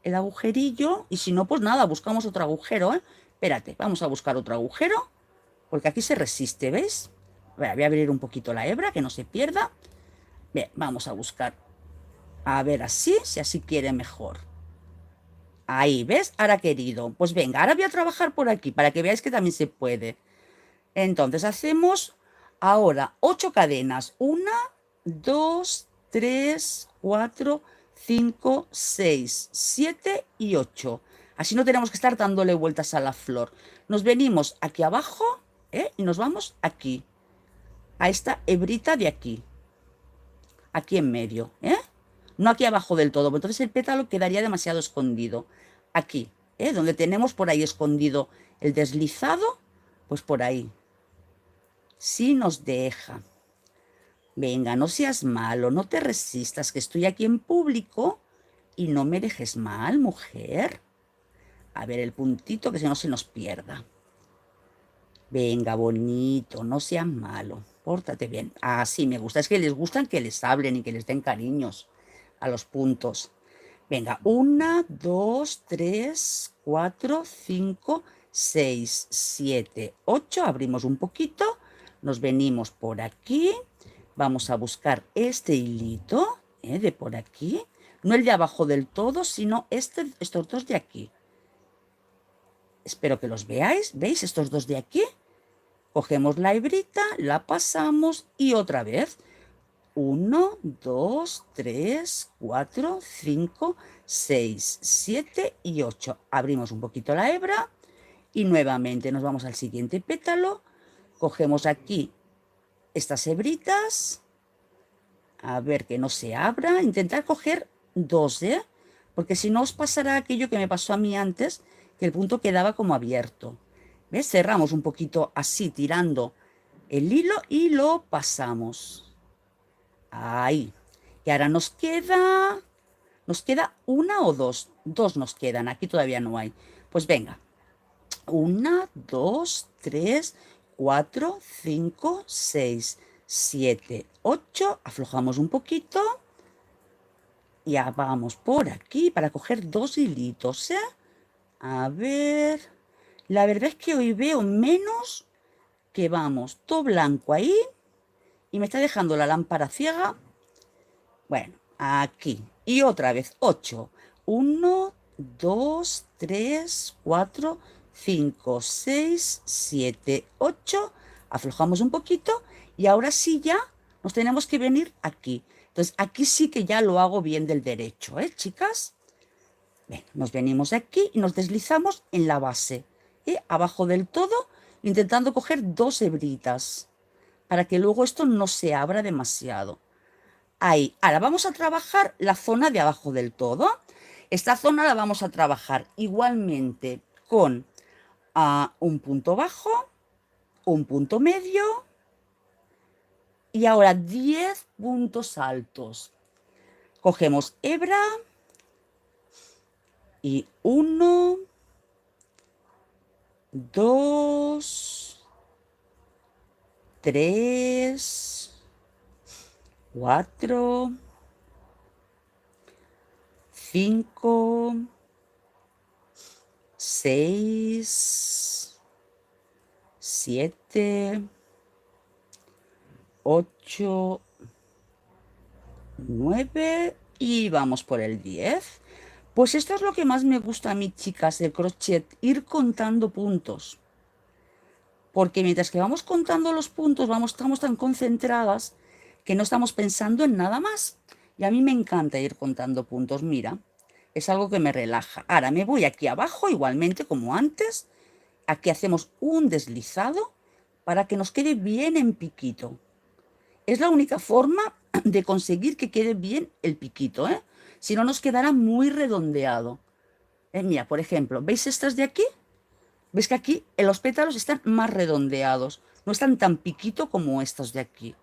el agujerillo, y si no, pues nada, buscamos otro agujero, ¿eh? Espérate, vamos a buscar otro agujero, porque aquí se resiste, ¿veis? Voy a abrir un poquito la hebra, que no se pierda. Bien, vamos a buscar, a ver así, si así quiere mejor. Ahí, ¿ves? Ahora querido. Pues venga, ahora voy a trabajar por aquí, para que veáis que también se puede. Entonces hacemos ahora 8 cadenas. 1, 2, 3, 4, 5, 6, 7 y 8. Así no tenemos que estar dándole vueltas a la flor. Nos venimos aquí abajo, y nos vamos aquí, a esta hebrita de aquí. Aquí en medio, no aquí abajo del todo, porque entonces el pétalo quedaría demasiado escondido. Aquí, donde tenemos por ahí escondido el deslizado, pues por ahí. Sí nos deja. Venga, no seas malo, no te resistas, que estoy aquí en público y no me dejes mal, mujer. A ver el puntito, que si no se nos pierda. Venga, bonito, no seas malo. Pórtate bien. Así me gusta. Es que les gustan que les hablen y que les den cariños a los puntos. Venga, 1, 2, 3, 4, 5, 6, 7, 8. Abrimos un poquito. Nos venimos por aquí. Vamos a buscar este hilito de por aquí. No el de abajo del todo, sino estos dos de aquí. Espero que los veáis. ¿Veis estos dos de aquí? Cogemos la hebrita, la pasamos y otra vez. 1, 2, 3, 4, 5, 6, 7 y 8. Abrimos un poquito la hebra y nuevamente nos vamos al siguiente pétalo. Cogemos aquí estas hebritas. A ver que no se abra. Intentar coger dos, porque si no os pasará aquello que me pasó a mí antes, que el punto quedaba como abierto. ¿Ves? Cerramos un poquito así, tirando el hilo y lo pasamos. Ahí. Y ahora nos queda una o dos. Dos nos quedan. Aquí todavía no hay. Pues venga. 1, 2, 3, 4, 5, 6, 7, 8. Aflojamos un poquito. Ya vamos por aquí para coger dos hilitos, A ver. La verdad es que hoy veo menos que vamos. Todo blanco ahí. Y me está dejando la lámpara ciega. Bueno, aquí. Y otra vez, 8. 1, 2, 3, 4, 5, 6, 7, 8. Aflojamos un poquito y ahora sí ya nos tenemos que venir aquí. Entonces, aquí sí que ya lo hago bien del derecho, chicas? Bien, nos venimos aquí y nos deslizamos en la base. Abajo del todo, intentando coger dos hebritas para que luego esto no se abra demasiado. Ahí. Ahora vamos a trabajar la zona de abajo del todo. Esta zona la vamos a trabajar igualmente con un punto bajo, un punto medio y ahora 10 puntos altos. Cogemos hebra y 1, 2, 3, 4, 5, 6, 7, 8, 9 y vamos por el 10. Pues esto es lo que más me gusta a mí, chicas, del crochet, ir contando puntos. Porque mientras que vamos contando los puntos, estamos tan concentradas que no estamos pensando en nada más. Y a mí me encanta ir contando puntos, mira, es algo que me relaja. Ahora me voy aquí abajo, igualmente como antes. Aquí hacemos un deslizado para que nos quede bien en piquito. Es la única forma de conseguir que quede bien el piquito, Si no, nos quedará muy redondeado. Mira, por ejemplo, ¿veis estas de aquí? ¿Ves que aquí los pétalos están más redondeados? No están tan piquito como estos de aquí.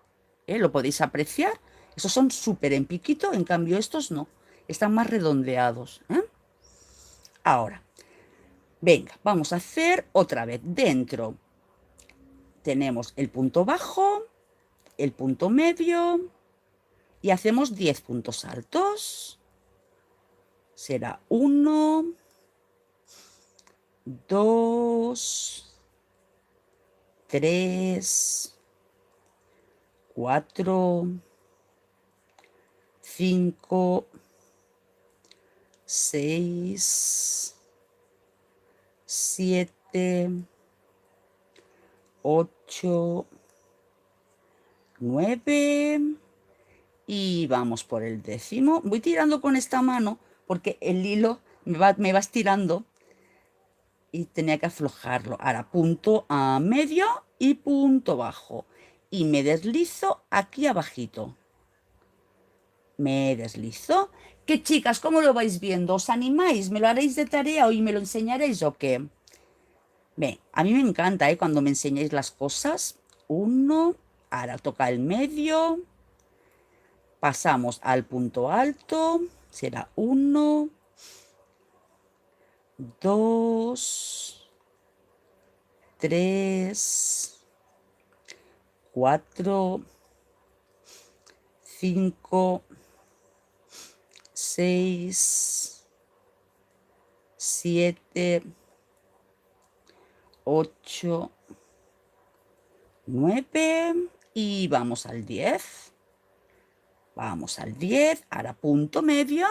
¿Lo podéis apreciar? Estos son súper en piquito, en cambio estos no. Están más redondeados. Ahora, venga, vamos a hacer otra vez. Dentro tenemos el punto bajo, el punto medio y hacemos 10 puntos altos. Será 1, 2, 3, 4, 5, 6, 7, 8, 9 y vamos por el 10º. Voy tirando con esta mano porque el hilo me va estirando y tenía que aflojarlo. Ahora punto a medio y punto bajo. Y me deslizo aquí abajito. Me deslizo. ¿Qué, chicas? ¿Cómo lo vais viendo? ¿Os animáis? ¿Me lo haréis de tarea o me lo enseñaréis o qué? Bien, a mí me encanta, cuando me enseñáis las cosas. 1, ahora toca el medio. Pasamos al punto alto. Será 1, 2, 3, 4, 5, 6, 7, 8, 9 y vamos al 10. Vamos al 10, ahora punto medio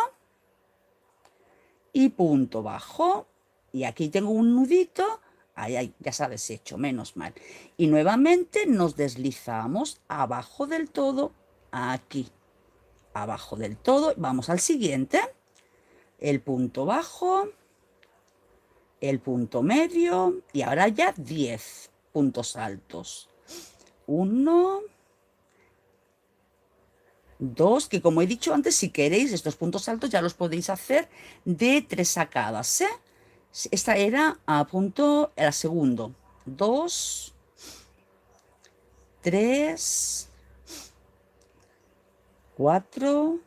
y punto bajo. Y aquí tengo un nudito, ahí, ya sabes, hecho, menos mal. Y nuevamente nos deslizamos abajo del todo, aquí, abajo del todo. Vamos al siguiente, el punto bajo, el punto medio y ahora ya 10 puntos altos. 1, 2, que como he dicho antes, si queréis, estos puntos altos ya los podéis hacer de 3 sacadas, ¿eh? Esta era a punto, era segundo. 2, 3, 4,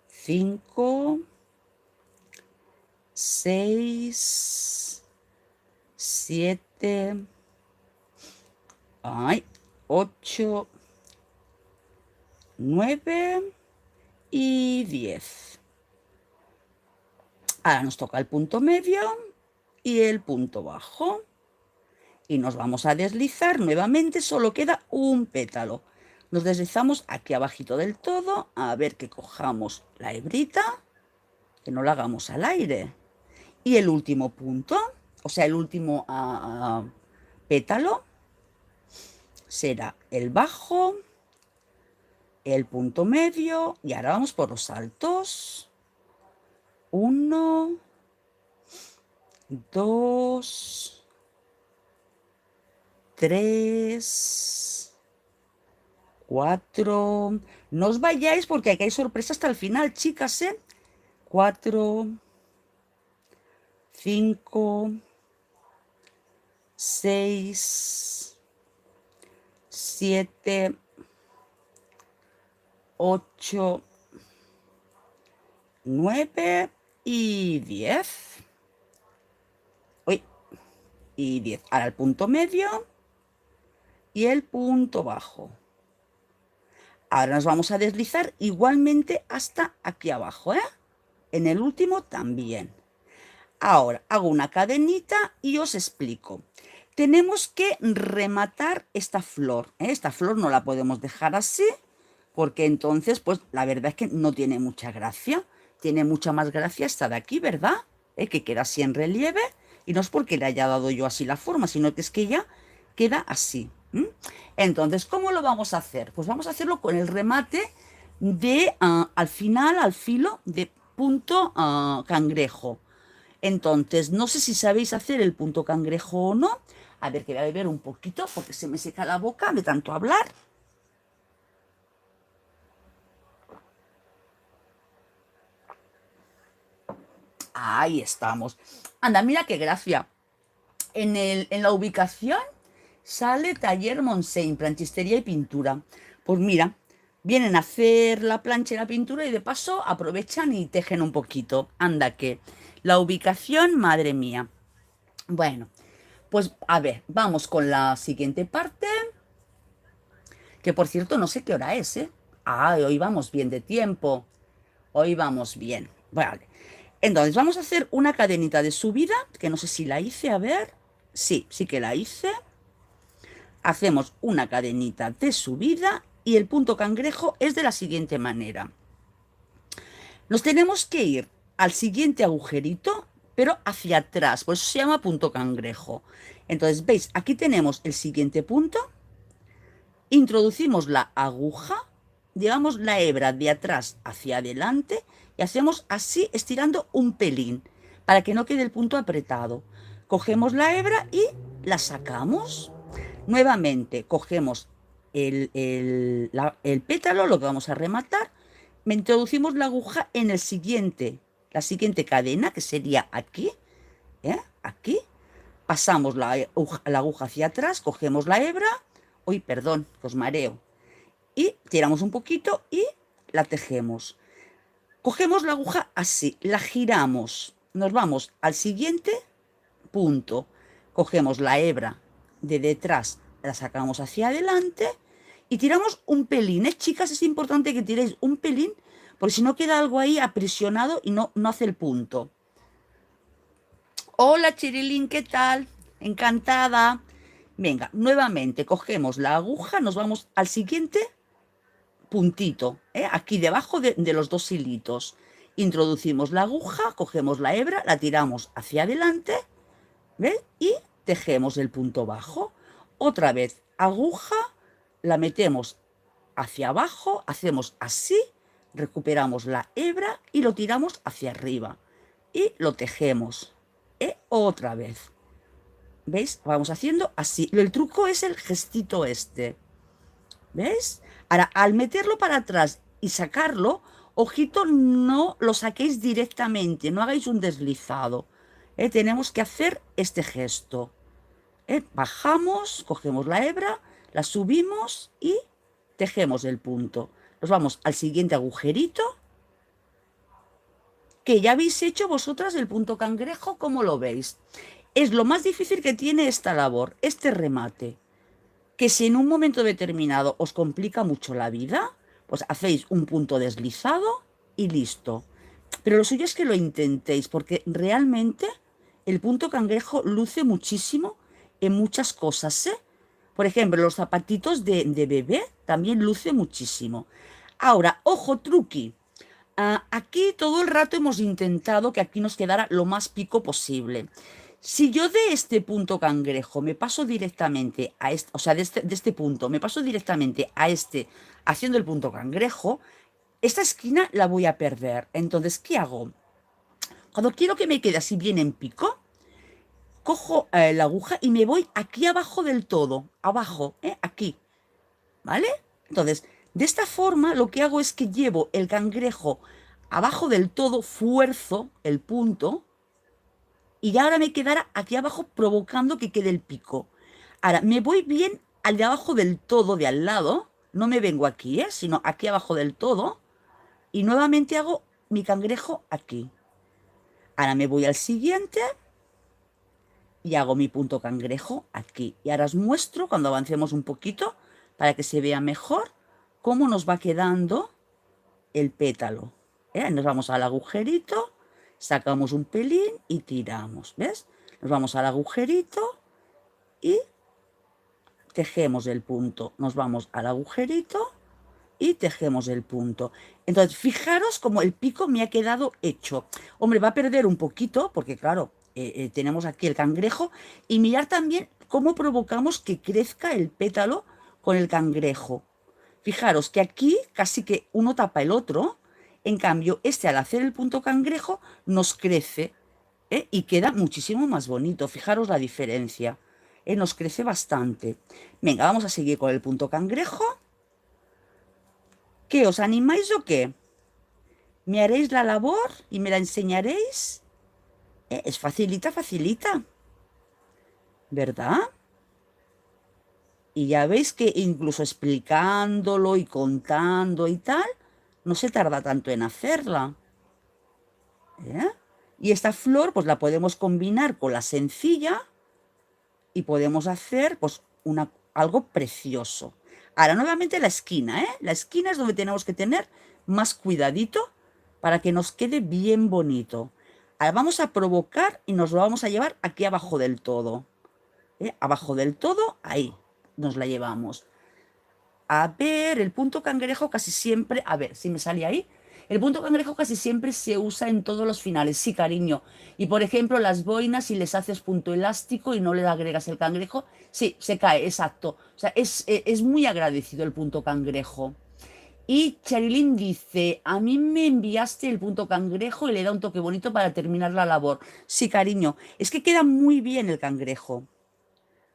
5, 6, 7, 8, 9 y 10. Ahora nos toca el punto medio y el punto bajo. Y nos vamos a deslizar nuevamente, solo queda un pétalo. Nos deslizamos aquí abajito del todo, a ver que cojamos la hebrita, que no la hagamos al aire. Y el último punto, o sea, el último pétalo, será el bajo, el punto medio, y ahora vamos por los altos. 1, 2, 3, 4. No os vayáis porque aquí hay sorpresa hasta el final, chicas, ¿eh? 4, 5, 6, 7, 8, 9 y 10. Uy, y 10. Ahora el punto medio y el punto bajo. Ahora nos vamos a deslizar igualmente hasta aquí abajo, ¿eh? En el último también. Ahora hago una cadenita y os explico. Tenemos que rematar esta flor, ¿eh? Esta flor no la podemos dejar así, porque entonces, pues la verdad es que no tiene mucha gracia. Tiene mucha más gracia esta de aquí, ¿verdad? Que queda así en relieve. Y no es porque le haya dado yo así la forma, sino que es que ya queda así. Entonces, ¿cómo lo vamos a hacer? Pues vamos a hacerlo con el remate de al final, al filo de punto cangrejo. Entonces, no sé si sabéis hacer el punto cangrejo o no. A ver, que voy a beber un poquito porque se me seca la boca de tanto hablar. Ahí estamos. Anda, mira qué gracia. En la ubicación sale Taller Montseny, planchistería y pintura. Pues mira, vienen a hacer la plancha y la pintura y de paso aprovechan y tejen un poquito. Anda que la ubicación, madre mía. Bueno, pues a ver, vamos con la siguiente parte. Que por cierto, no sé qué hora es, ¿eh? Hoy vamos bien de tiempo. Hoy vamos bien. Vale. Entonces, vamos a hacer una cadenita de subida, que no sé si la hice, a ver. Sí, sí que la hice. Hacemos una cadenita de subida y el punto cangrejo es de la siguiente manera. Nos tenemos que ir al siguiente agujerito, pero hacia atrás, por eso se llama punto cangrejo. Entonces, ¿veis? Aquí tenemos el siguiente punto, introducimos la aguja, llevamos la hebra de atrás hacia adelante y hacemos así estirando un pelín para que no quede el punto apretado. Cogemos la hebra y la sacamos. Nuevamente cogemos el pétalo, lo que vamos a rematar, introducimos la aguja en la siguiente cadena, que sería aquí, aquí, pasamos la aguja hacia atrás, cogemos la hebra, uy, perdón, os mareo, y tiramos un poquito y la tejemos. Cogemos la aguja así, la giramos, nos vamos al siguiente punto. Cogemos la hebra de detrás, la sacamos hacia adelante y tiramos un pelín. Chicas, es importante que tiréis un pelín, porque si no queda algo ahí aprisionado y no hace el punto. Hola, Chirilín, ¿qué tal? Encantada. Venga, nuevamente cogemos la aguja, nos vamos al siguiente puntito, aquí debajo de los dos hilitos. Introducimos la aguja, cogemos la hebra, la tiramos hacia adelante, ¿ves? Y tejemos el punto bajo. Otra vez, aguja, la metemos hacia abajo, hacemos así, recuperamos la hebra y lo tiramos hacia arriba. Y lo tejemos. Otra vez. ¿Veis? Vamos haciendo así. El truco es el gestito este. ¿Ves? Ahora, al meterlo para atrás y sacarlo, ojito, no lo saquéis directamente, no hagáis un deslizado. Tenemos que hacer este gesto. Bajamos, cogemos la hebra, la subimos y tejemos el punto. Nos vamos al siguiente agujerito, que ya habéis hecho vosotras el punto cangrejo, ¿cómo lo veis? Es lo más difícil que tiene esta labor, este remate. Que si en un momento determinado os complica mucho la vida, pues hacéis un punto deslizado y listo. Pero lo suyo es que lo intentéis, porque realmente el punto cangrejo luce muchísimo en muchas cosas, ¿eh? Por ejemplo, los zapatitos de bebé también luce muchísimo. Ahora, ojo, truqui. Aquí todo el rato hemos intentado que aquí nos quedara lo más pico posible. Si yo de este punto cangrejo me paso directamente a este, o sea, de este punto me paso directamente a este haciendo el punto cangrejo, esta esquina la voy a perder. Entonces, ¿qué hago? Cuando quiero que me quede así bien en pico, cojo la aguja y me voy aquí abajo del todo, abajo, aquí, ¿vale? Entonces, de esta forma lo que hago es que llevo el cangrejo abajo del todo, fuerzo el punto, y ahora me quedará aquí abajo provocando que quede el pico. Ahora, me voy bien al de abajo del todo de al lado, no me vengo aquí, sino aquí abajo del todo, y nuevamente hago mi cangrejo aquí. Ahora me voy al siguiente y hago mi punto cangrejo aquí. Y ahora os muestro cuando avancemos un poquito, para que se vea mejor, cómo nos va quedando el pétalo. Nos vamos al agujerito, sacamos un pelín y tiramos, ¿ves? Nos vamos al agujerito y tejemos el punto. Nos vamos al agujerito y tejemos el punto. Entonces, fijaros cómo el pico me ha quedado hecho. Hombre, va a perder un poquito, porque claro, tenemos aquí el cangrejo. Y mirar también cómo provocamos que crezca el pétalo con el cangrejo. Fijaros que aquí casi que uno tapa el otro. En cambio, este al hacer el punto cangrejo nos crece, y queda muchísimo más bonito. Fijaros la diferencia. Nos crece bastante. Venga, vamos a seguir con el punto cangrejo. ¿Qué, os animáis o qué? ¿Me haréis la labor y me la enseñaréis? Es facilita, facilita, ¿verdad? Y ya veis que incluso explicándolo y contando y tal, no se tarda tanto en hacerla. Y esta flor pues la podemos combinar con la sencilla y podemos hacer pues algo precioso. Ahora nuevamente la esquina, La esquina es donde tenemos que tener más cuidadito para que nos quede bien bonito. Ahora vamos a provocar y nos lo vamos a llevar aquí abajo del todo. Abajo del todo, ahí nos la llevamos. A ver, el punto cangrejo casi siempre, a ver si me sale ahí. El punto cangrejo casi siempre se usa en todos los finales, sí, cariño. Y por ejemplo, las boinas, si les haces punto elástico y no le agregas el cangrejo, sí, se cae, exacto. O sea, es muy agradecido el punto cangrejo. Y Charilyn dice, a mí me enviaste el punto cangrejo y le da un toque bonito para terminar la labor. Sí, cariño, es que queda muy bien el cangrejo.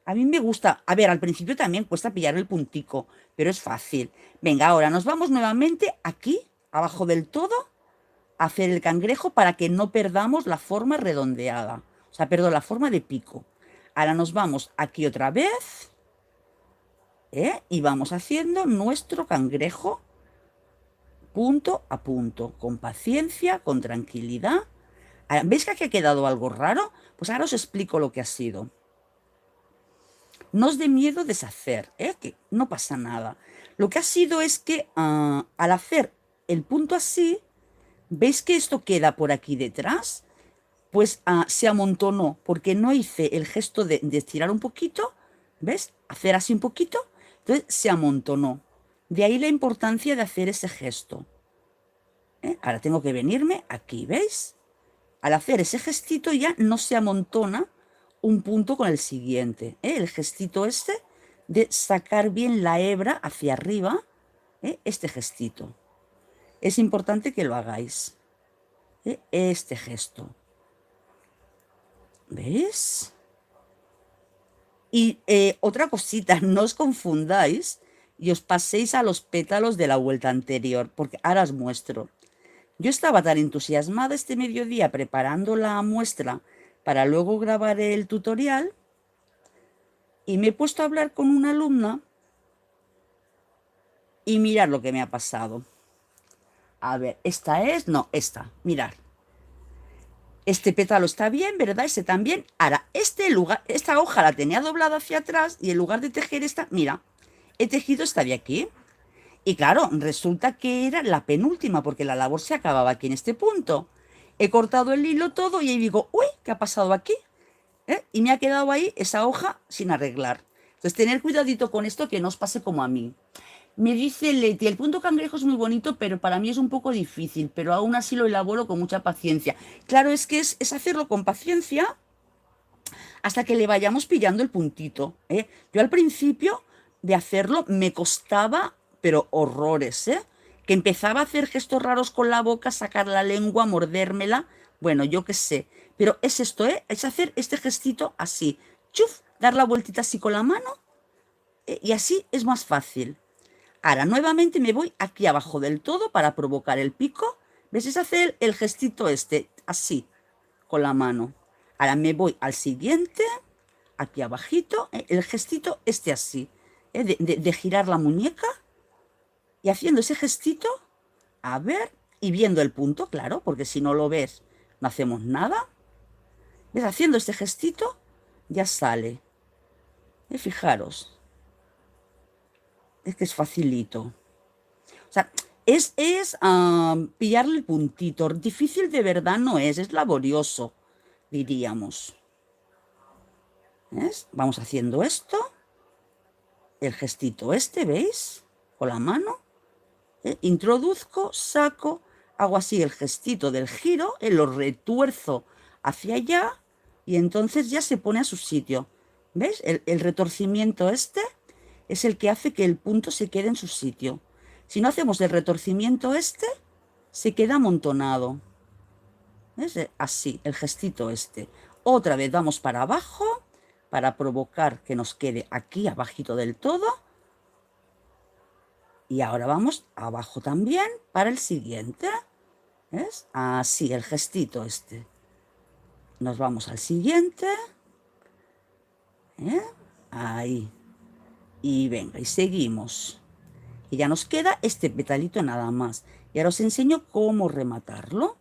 A mí me gusta. A ver, al principio también cuesta pillar el puntico, pero es fácil. Venga, ahora nos vamos nuevamente aquí, abajo del todo, a hacer el cangrejo para que no perdamos la forma redondeada. O sea, perdón, la forma de pico. Ahora nos vamos aquí otra vez, y vamos haciendo nuestro cangrejo punto a punto, con paciencia, con tranquilidad. ¿Veis que aquí ha quedado algo raro? Pues ahora os explico lo que ha sido. No os dé miedo deshacer, que no pasa nada. Lo que ha sido es que al hacer el punto así, ¿veis que esto queda por aquí detrás? Pues se amontonó, porque no hice el gesto de estirar un poquito, ¿ves? Hacer así un poquito, entonces se amontonó. De ahí la importancia de hacer ese gesto. Ahora tengo que venirme aquí, ¿veis? Al hacer ese gestito ya no se amontona un punto con el siguiente. El gestito este de sacar bien la hebra hacia arriba, este gestito. Es importante que lo hagáis. Este gesto. ¿Veis? Y otra cosita, no os confundáis y os paséis a los pétalos de la vuelta anterior, porque ahora os muestro. Yo estaba tan entusiasmada este mediodía preparando la muestra para luego grabar el tutorial y me he puesto a hablar con una alumna y mirad lo que me ha pasado. A ver, esta es, no, esta, mirad. Este pétalo está bien, ¿verdad? Este también. Ahora, esta hoja la tenía doblada hacia atrás y en lugar de tejer esta, mira, he tejido esta de aquí. Y claro, resulta que era la penúltima porque la labor se acababa aquí en este punto. He cortado el hilo todo y ahí digo, uy, ¿qué ha pasado aquí? Y me ha quedado ahí esa hoja sin arreglar. Entonces, tener cuidadito con esto que no os pase como a mí. Me dice Leti, el punto cangrejo es muy bonito, pero para mí es un poco difícil, pero aún así lo elaboro con mucha paciencia. Claro, es que es hacerlo con paciencia hasta que le vayamos pillando el puntito. Yo al principio de hacerlo me costaba, pero horrores, que empezaba a hacer gestos raros con la boca, sacar la lengua, mordérmela, bueno, yo qué sé. Pero es esto, es hacer este gestito así, chuf, dar la vueltita así con la mano, y así es más fácil. Ahora, nuevamente me voy aquí abajo del todo para provocar el pico. ¿Ves? Es hacer el gestito este, así, con la mano. Ahora me voy al siguiente, aquí abajito, el gestito este así, de girar la muñeca y haciendo ese gestito, a ver, y viendo el punto, claro, porque si no lo ves, no hacemos nada. ¿Ves? Haciendo este gestito, ya sale. Fijaros. Es que es facilito. O sea, es pillarle el puntito. Difícil de verdad no es laborioso, diríamos. ¿Ves? Vamos haciendo esto. El gestito este, ¿veis? Con la mano. Introduzco, saco, hago así el gestito del giro, lo retuerzo hacia allá y entonces ya se pone a su sitio. ¿Ves? El retorcimiento este es el que hace que el punto se quede en su sitio. Si no hacemos el retorcimiento este, se queda amontonado. ¿Ves? Así, el gestito este. Otra vez vamos para abajo para provocar que nos quede aquí abajito del todo. Y ahora vamos abajo también para el siguiente. ¿Ves? Así, el gestito este. Nos vamos al siguiente. Ahí. Y venga, y seguimos. Y ya nos queda este petalito nada más. Y ahora os enseño cómo rematarlo,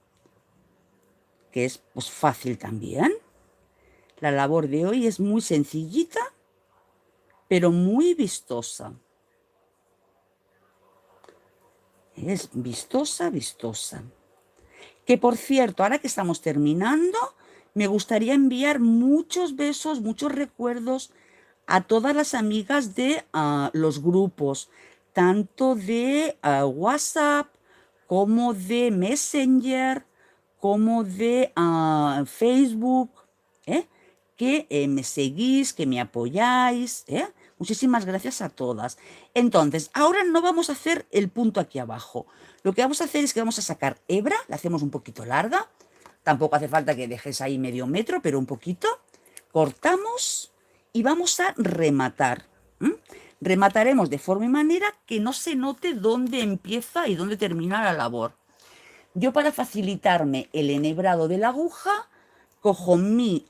que es pues fácil también. La labor de hoy es muy sencillita, pero muy vistosa. Es vistosa, vistosa. Que por cierto, ahora que estamos terminando, me gustaría enviar muchos besos, muchos recuerdos a todas las amigas de los grupos, tanto de WhatsApp como de Messenger, como de Facebook, que me seguís, que me apoyáis. Muchísimas gracias a todas. Entonces, ahora no vamos a hacer el punto aquí abajo. Lo que vamos a hacer es que vamos a sacar hebra, la hacemos un poquito larga. Tampoco hace falta que dejes ahí medio metro, pero un poquito. Cortamos y vamos a rematar. Remataremos de forma y manera que no se note dónde empieza y dónde termina la labor. Yo, para facilitarme el enhebrado de la aguja, cojo mi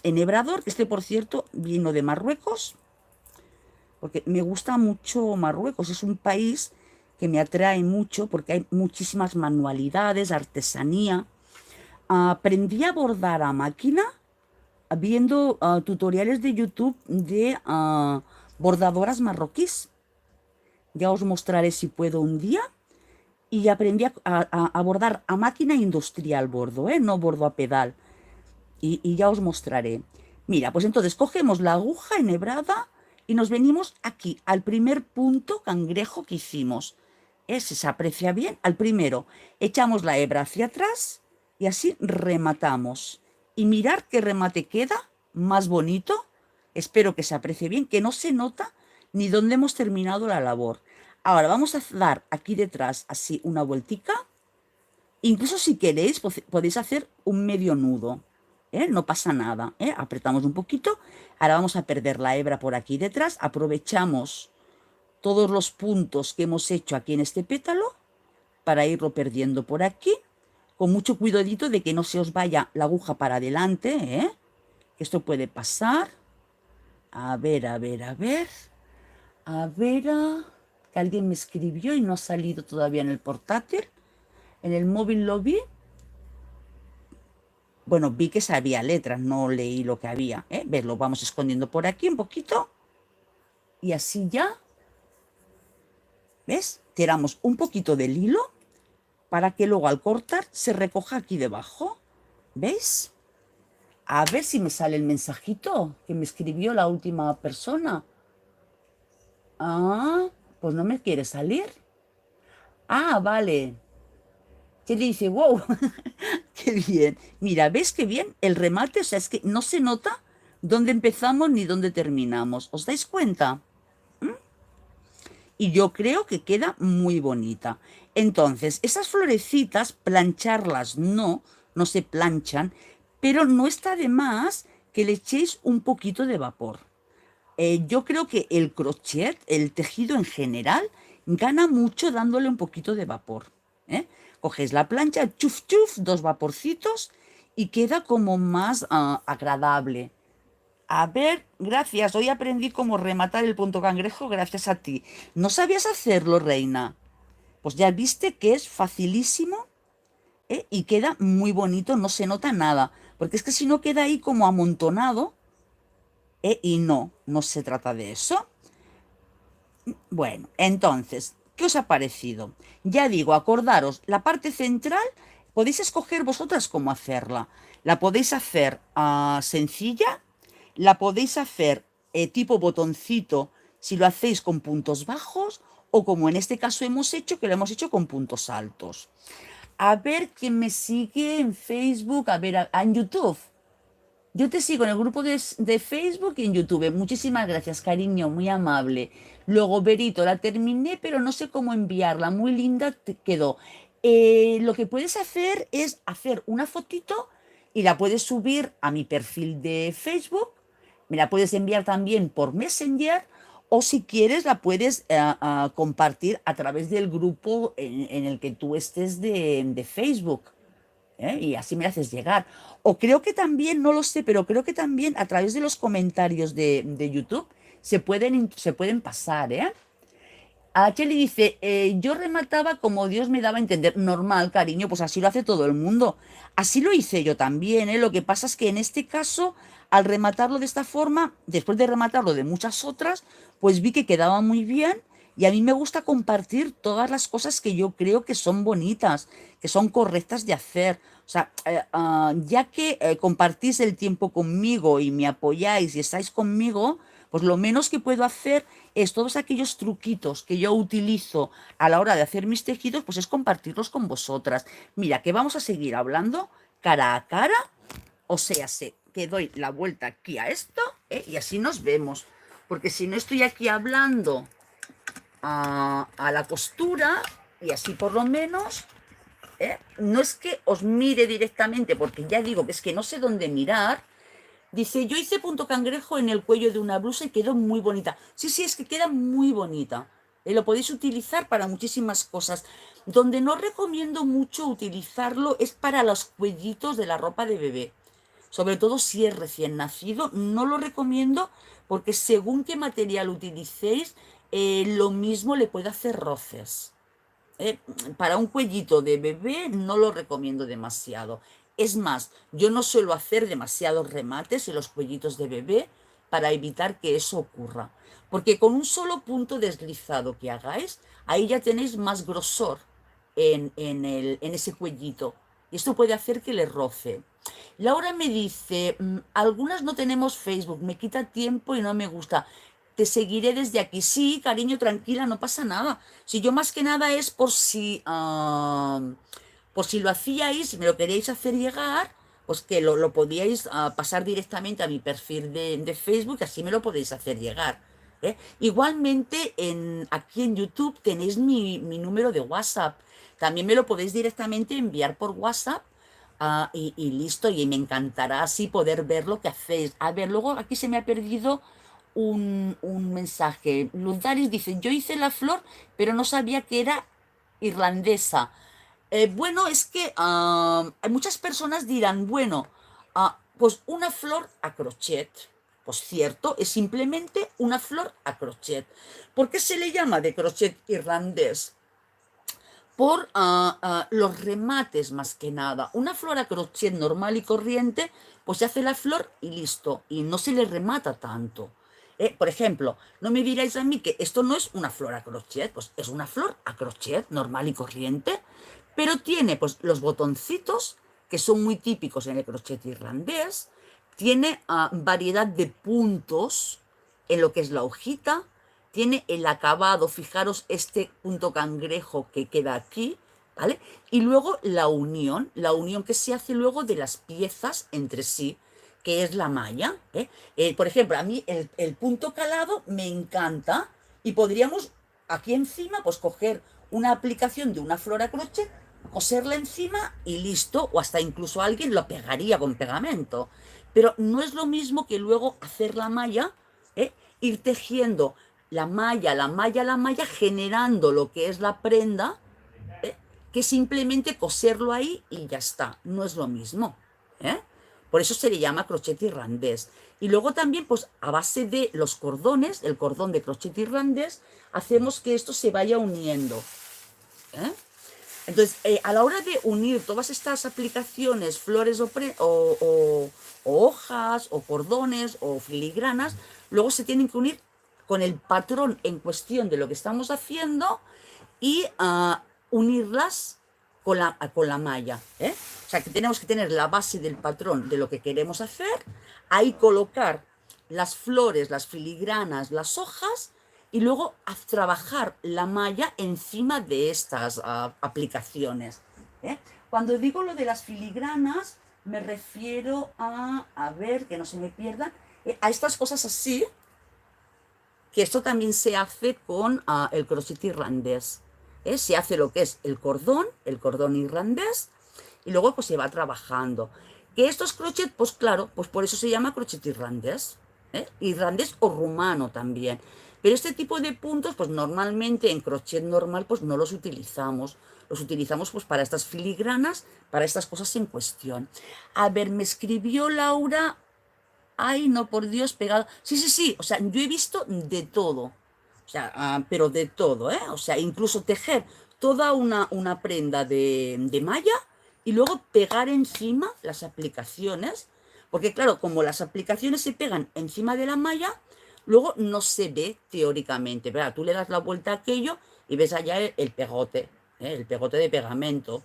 enhebrador, que este por cierto vino de Marruecos, porque me gusta mucho Marruecos, es un país que me atrae mucho porque hay muchísimas manualidades, artesanía. Aprendí a bordar a máquina viendo tutoriales de YouTube de bordadoras marroquíes. Ya os mostraré si puedo un día. Y aprendí a bordar a máquina industrial bordo, ¿eh? No bordo a pedal. Y ya os mostraré. Mira, pues entonces cogemos la aguja enhebrada y nos venimos aquí, al primer punto cangrejo que hicimos. Ese se aprecia bien, al primero. Echamos la hebra hacia atrás y así rematamos. Y mirar qué remate queda, más bonito. Espero que se aprecie bien, que no se nota ni dónde hemos terminado la labor. Ahora vamos a dar aquí detrás así una vueltica. Incluso si queréis, podéis hacer un medio nudo. No pasa nada. Apretamos un poquito. Ahora vamos a perder la hebra por aquí detrás. Aprovechamos todos los puntos que hemos hecho aquí en este pétalo para irlo perdiendo por aquí. Con mucho cuidadito de que no se os vaya la aguja para adelante. Esto puede pasar. A ver, a ver, a ver. A ver, que alguien me escribió y no ha salido todavía en el portátil. En el móvil lo vi. Bueno, vi que sabía letras, no leí lo que había. ¿Ves? Lo vamos escondiendo por aquí un poquito. Y así ya. ¿Ves? Tiramos un poquito del hilo para que luego al cortar se recoja aquí debajo. ¿Veis? A ver si me sale el mensajito que me escribió la última persona. Pues no me quiere salir. Vale. Que le dice, wow, qué bien. Mira, ¿ves qué bien el remate? O sea, es que no se nota dónde empezamos ni dónde terminamos. ¿Os dais cuenta? Y yo creo que queda muy bonita. Entonces, esas florecitas, plancharlas no se planchan, pero no está de más que le echéis un poquito de vapor. Yo creo que el crochet, el tejido en general, gana mucho dándole un poquito de vapor. Cogéis la plancha, chuf chuf, dos vaporcitos y queda como más agradable. A ver, gracias. Hoy aprendí cómo rematar el punto cangrejo gracias a ti. ¿No sabías hacerlo, reina? Pues ya viste que es facilísimo, y queda muy bonito, no se nota nada. Porque es que si no queda ahí como amontonado, y no se trata de eso. Bueno, entonces, ¿qué os ha parecido? Ya digo, acordaros, la parte central podéis escoger vosotras cómo hacerla. La podéis hacer sencilla, la podéis hacer tipo botoncito si lo hacéis con puntos bajos o como en este caso hemos hecho, que lo hemos hecho con puntos altos. A ver quién me sigue en Facebook, a ver, en YouTube. Yo te sigo en el grupo de Facebook y en YouTube. Muchísimas gracias, cariño, muy amable. Luego, Berito, la terminé, pero no sé cómo enviarla. Muy linda te quedó. Lo que puedes hacer es hacer una fotito y la puedes subir a mi perfil de Facebook. Me la puedes enviar también por Messenger o si quieres la puedes compartir a través del grupo en el que tú estés de Facebook. Y así me haces llegar. O creo que también, no lo sé, pero creo que también a través de los comentarios de YouTube se pueden pasar, ¿eh? A Cheli dice, yo remataba como Dios me daba a entender. Normal, cariño, pues así lo hace todo el mundo. Así lo hice yo también, ¿eh? Lo que pasa es que en este caso, al rematarlo de esta forma, después de rematarlo de muchas otras, pues vi que quedaba muy bien y a mí me gusta compartir todas las cosas que yo creo que son bonitas, que son correctas de hacer. O sea, ya que compartís el tiempo conmigo y me apoyáis y estáis conmigo, pues lo menos que puedo hacer es todos aquellos truquitos que yo utilizo a la hora de hacer mis tejidos, pues es compartirlos con vosotras. Mira, que vamos a seguir hablando cara a cara, o sea, sé que doy la vuelta aquí a esto, y así nos vemos. Porque si no estoy aquí hablando a la costura, y así por lo menos, no es que os mire directamente, porque ya digo que es que no sé dónde mirar. Dice, yo hice punto cangrejo en el cuello de una blusa y quedó muy bonita. Sí, sí, es que queda muy bonita. Lo podéis utilizar para muchísimas cosas. Donde no recomiendo mucho utilizarlo es para los cuellitos de la ropa de bebé. Sobre todo si es recién nacido, no lo recomiendo porque según qué material utilicéis, lo mismo le puede hacer roces. Para un cuellito de bebé no lo recomiendo demasiado. Es más, yo no suelo hacer demasiados remates en los cuellitos de bebé para evitar que eso ocurra. Porque con un solo punto deslizado que hagáis, ahí ya tenéis más grosor en ese cuellito. Y esto puede hacer que le roce. Laura me dice, algunas no tenemos Facebook, me quita tiempo y no me gusta. Te seguiré desde aquí. Sí, cariño, tranquila, no pasa nada. Si yo más que nada es por si lo hacíais, si me lo queréis hacer llegar, pues que lo podíais pasar directamente a mi perfil de Facebook, así me lo podéis hacer llegar. ¿Eh? Igualmente, aquí en YouTube tenéis mi número de WhatsApp. También me lo podéis directamente enviar por WhatsApp. Y listo, y me encantará así poder ver lo que hacéis. A ver, luego aquí se me ha perdido un mensaje. Luz Daris dice, yo hice la flor, pero no sabía que era irlandesa. Bueno, es que muchas personas dirán, bueno, pues una flor a crochet. Pues cierto, es simplemente una flor a crochet. ¿Por qué se le llama de crochet irlandés? Por los remates más que nada. Una flor a crochet normal y corriente, pues se hace la flor y listo, y no se le remata tanto. Por ejemplo, no me diráis a mí que esto no es una flor a crochet, pues es una flor a crochet normal y corriente, pero tiene pues los botoncitos que son muy típicos en el crochet irlandés, tiene variedad de puntos en lo que es la hojita, tiene el acabado, fijaros este punto cangrejo que queda aquí, ¿vale? Y luego la unión que se hace luego de las piezas entre sí, que es la malla, ¿eh? Por ejemplo, a mí el punto calado me encanta y podríamos aquí encima pues coger una aplicación de una flor a crochet, coserla encima y listo, o hasta incluso alguien lo pegaría con pegamento. Pero no es lo mismo que luego hacer la malla, ¿eh? Ir tejiendo la malla, la malla, la malla, generando lo que es la prenda, ¿eh? Que simplemente coserlo ahí y ya está. No es lo mismo. ¿Eh? Por eso se le llama crochet irlandés. Y luego también, pues a base de los cordones, el cordón de crochet irlandés, hacemos que esto se vaya uniendo. ¿Eh? Entonces, a la hora de unir todas estas aplicaciones, flores o hojas, o cordones, o filigranas, luego se tienen que unir con el patrón en cuestión de lo que estamos haciendo y unirlas con la malla. ¿Eh? O sea, que tenemos que tener la base del patrón de lo que queremos hacer, ahí colocar las flores, las filigranas, las hojas, y luego a trabajar la malla encima de estas aplicaciones. ¿Eh? Cuando digo lo de las filigranas, me refiero a ver, que no se me pierdan, a estas cosas así, que esto también se hace con el crochet irlandés. Se hace lo que es el cordón irlandés, y luego pues se va trabajando. Que estos crochet, pues claro, pues por eso se llama crochet irlandés. Irlandés o rumano también. Pero este tipo de puntos, pues normalmente en crochet normal, pues no los utilizamos. Los utilizamos pues para estas filigranas, para estas cosas en cuestión. A ver, me escribió Laura. Ay, no, por Dios, pegado. Sí, sí, sí. O sea, yo he visto de todo. O sea, pero de todo, ¿eh? O sea, incluso tejer toda una prenda de malla y luego pegar encima las aplicaciones. Porque claro, como las aplicaciones se pegan encima de la malla, luego no se ve teóricamente, ¿verdad? Tú le das la vuelta a aquello y ves allá el pegote, el pegote de pegamento.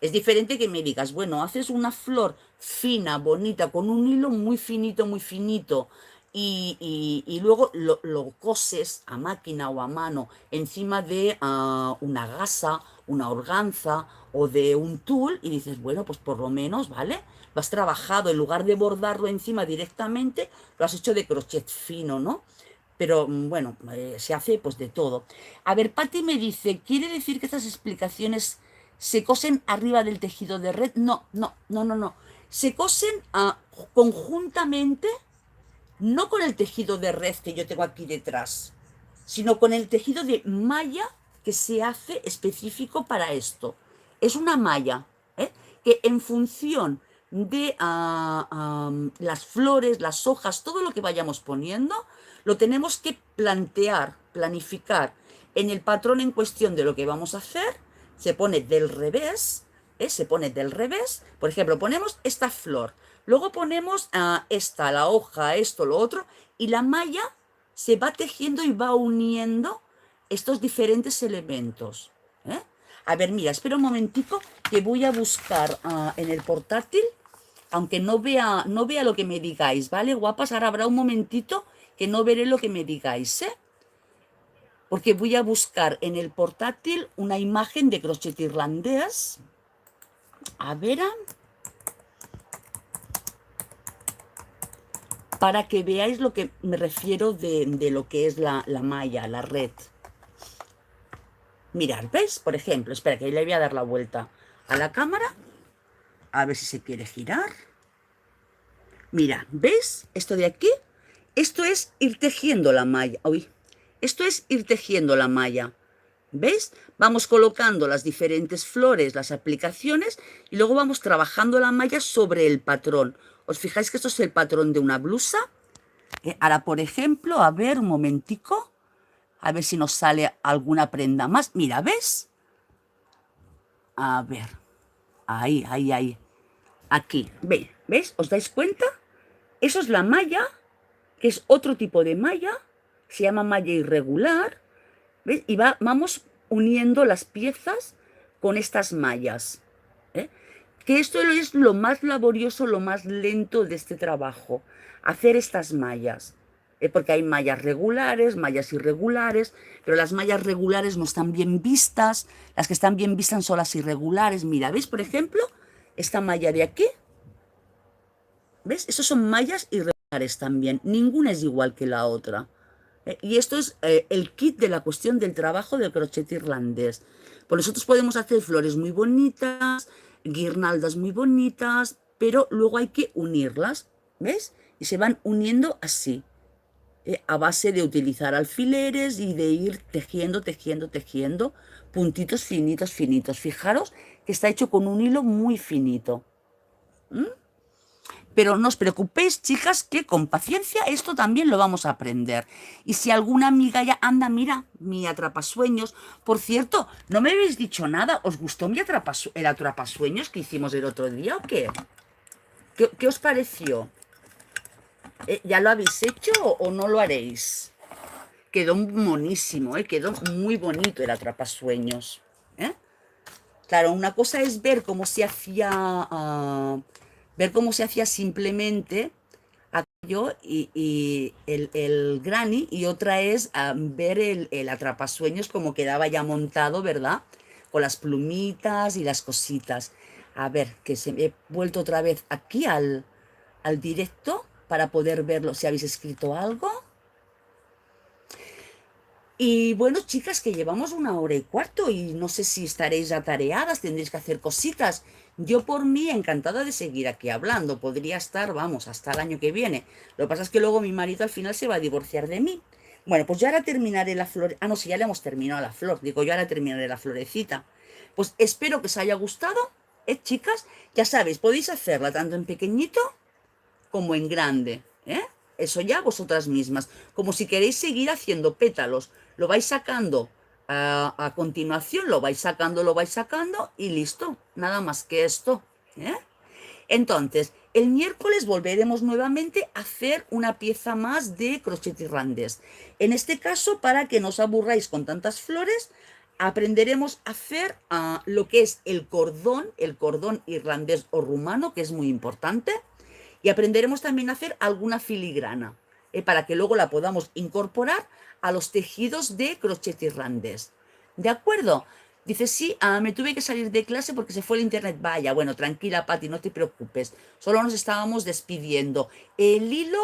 Es diferente que me digas, bueno, haces una flor fina, bonita, con un hilo muy finito, y luego lo coses a máquina o a mano encima de una gasa, una organza o de un tul, y dices, bueno, pues por lo menos, ¿vale? Lo has trabajado, en lugar de bordarlo encima directamente, lo has hecho de crochet fino, ¿no? Pero bueno, se hace pues de todo. A ver, Patti me dice, ¿quiere decir que estas explicaciones se cosen arriba del tejido de red? No, no, no, no, no. Se cosen conjuntamente, no con el tejido de red que yo tengo aquí detrás, sino con el tejido de malla que se hace específico para esto. Es una malla, que en función de las flores, las hojas, todo lo que vayamos poniendo, lo tenemos que plantear, planificar en el patrón en cuestión de lo que vamos a hacer. Se pone del revés, Se pone del revés. Por ejemplo, ponemos esta flor, luego ponemos esta, la hoja, esto, lo otro, y la malla se va tejiendo y va uniendo estos diferentes elementos. ¿Eh? A ver, mira, espera un momentico que voy a buscar en el portátil, aunque no vea lo que me digáis, ¿vale, guapas? Ahora habrá un momentito que no veré lo que me digáis, ¿eh? Porque voy a buscar en el portátil una imagen de crochet irlandés. A ver, para que veáis lo que me refiero de lo que es la malla, la red. Mirad, ¿veis? Por ejemplo, espera que le voy a dar la vuelta a la cámara, a ver si se quiere girar. Mira, ¿veis? Esto de aquí, esto es ir tejiendo la malla. Uy, esto es ir tejiendo la malla. ¿Veis? Vamos colocando las diferentes flores, las aplicaciones, y luego vamos trabajando la malla sobre el patrón. ¿Os fijáis que esto es el patrón de una blusa? Ahora, por ejemplo, a ver, un momentico, a ver si nos sale alguna prenda más. Mira, ¿ves? A ver, ahí. Aquí, ¿veis? ¿Os dais cuenta? Eso es la malla, que es otro tipo de malla, se llama malla irregular, ¿veis? Y vamos uniendo las piezas con estas mallas, ¿eh? Que esto es lo más laborioso, lo más lento de este trabajo, hacer estas mallas, porque hay mallas regulares, mallas irregulares, pero las mallas regulares no están bien vistas, las que están bien vistas son las irregulares. Mira, ¿veis? Por ejemplo, esta malla de aquí, ¿ves? Esas son mallas irregulares también, ninguna es igual que la otra. Y esto es el kit de la cuestión del trabajo del crochet irlandés. Pues nosotros podemos hacer flores muy bonitas, guirnaldas muy bonitas, pero luego hay que unirlas, ¿ves? Y se van uniendo así, a base de utilizar alfileres y de ir tejiendo, puntitos finitos, finitos. Fijaros que está hecho con un hilo muy finito. Pero no os preocupéis, chicas, que con paciencia esto también lo vamos a aprender. Y si alguna amiga ya anda, mira, mi atrapasueños. Por cierto, no me habéis dicho nada. ¿Os gustó el atrapasueños que hicimos el otro día o qué? ¿Qué os pareció? ¿Ya lo habéis hecho o no lo haréis? Quedó monísimo, quedó muy bonito el atrapasueños. Claro, una cosa es ver cómo se hacía... ver cómo se hacía simplemente aquello y el granny, y otra es ver el atrapasueños como quedaba ya montado, ¿verdad? Con las plumitas y las cositas. A ver, que se me he vuelto otra vez aquí al directo para poder verlo, si habéis escrito algo. Y bueno, chicas, que llevamos 1 hora y cuarto y no sé si estaréis atareadas, tendréis que hacer cositas. Yo por mí encantada de seguir aquí hablando, podría estar, vamos, hasta el año que viene. Lo que pasa es que luego mi marido al final se va a divorciar de mí. Bueno, pues yo ahora terminaré la flor... Ah, no, si ya le hemos terminado la flor, digo, yo ahora terminaré la florecita. Pues espero que os haya gustado, chicas. Ya sabéis, podéis hacerla tanto en pequeñito como en grande, Eso ya vosotras mismas. Como si queréis seguir haciendo pétalos, lo vais sacando a continuación, lo vais sacando y listo. Nada más que esto, Entonces, el miércoles volveremos nuevamente a hacer una pieza más de crochet irlandés. En este caso, para que no os aburráis con tantas flores, aprenderemos a hacer lo que es el cordón irlandés o rumano, que es muy importante. Y aprenderemos también a hacer alguna filigrana, para que luego la podamos incorporar a los tejidos de crochet irlandés. ¿De acuerdo? Dice, sí, me tuve que salir de clase porque se fue el internet. Vaya, bueno, tranquila, Pati, no te preocupes. Solo nos estábamos despidiendo. El hilo,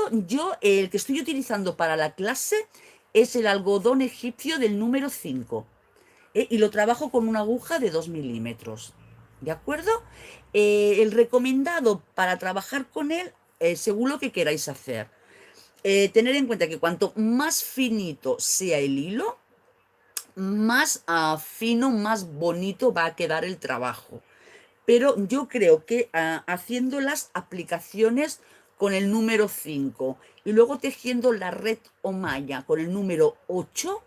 el que estoy utilizando para la clase es el algodón egipcio del número 5. Y lo trabajo con una aguja de 2 milímetros. ¿De acuerdo? El recomendado para trabajar con él, según lo que queráis hacer. Tener en cuenta que cuanto más finito sea el hilo, más fino, más bonito va a quedar el trabajo. Pero yo creo que haciendo las aplicaciones con el número 5 y luego tejiendo la red o malla con el número 8,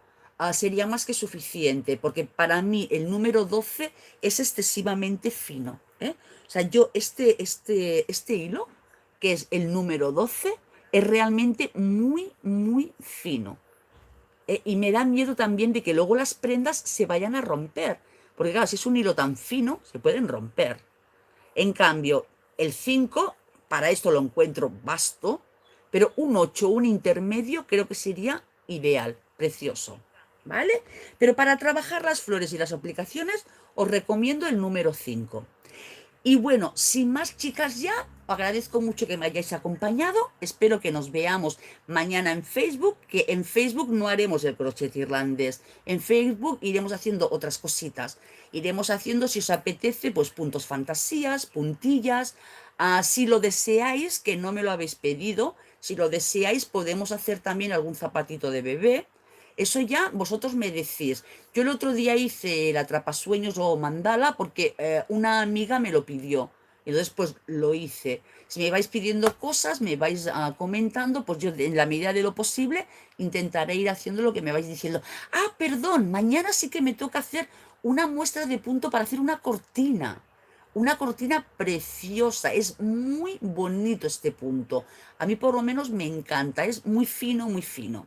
sería más que suficiente, porque para mí el número 12 es excesivamente fino, ¿eh? O sea, yo este hilo, que es el número 12, es realmente muy, muy fino. Y me da miedo también de que luego las prendas se vayan a romper, porque claro, si es un hilo tan fino, se pueden romper. En cambio, el 5 para esto lo encuentro vasto, pero un 8, un intermedio, creo que sería ideal, precioso, ¿vale? Pero para trabajar las flores y las aplicaciones, os recomiendo el número 5. Y bueno, sin más, chicas, ya os agradezco mucho que me hayáis acompañado. Espero que nos veamos mañana en Facebook, que en Facebook no haremos el crochet irlandés. En Facebook iremos haciendo otras cositas. Iremos haciendo, si os apetece, pues puntos fantasías, puntillas. Si lo deseáis, que no me lo habéis pedido, si lo deseáis, podemos hacer también algún zapatito de bebé. Eso ya vosotros me decís. Yo el otro día hice el atrapasueños o mandala porque una amiga me lo pidió. Entonces, pues lo hice. Si me vais pidiendo cosas, me vais comentando, pues yo en la medida de lo posible intentaré ir haciendo lo que me vais diciendo. Ah, perdón, mañana sí que me toca hacer una muestra de punto para hacer una cortina. Una cortina preciosa, es muy bonito este punto. A mí por lo menos me encanta, es muy fino, muy fino.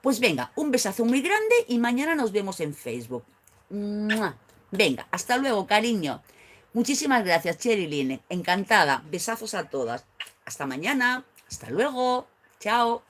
Pues venga, un besazo muy grande y mañana nos vemos en Facebook. ¡Mua! Venga, hasta luego, cariño. Muchísimas gracias, Cherilyn. Encantada. Besazos a todas. Hasta mañana. Hasta luego. Chao.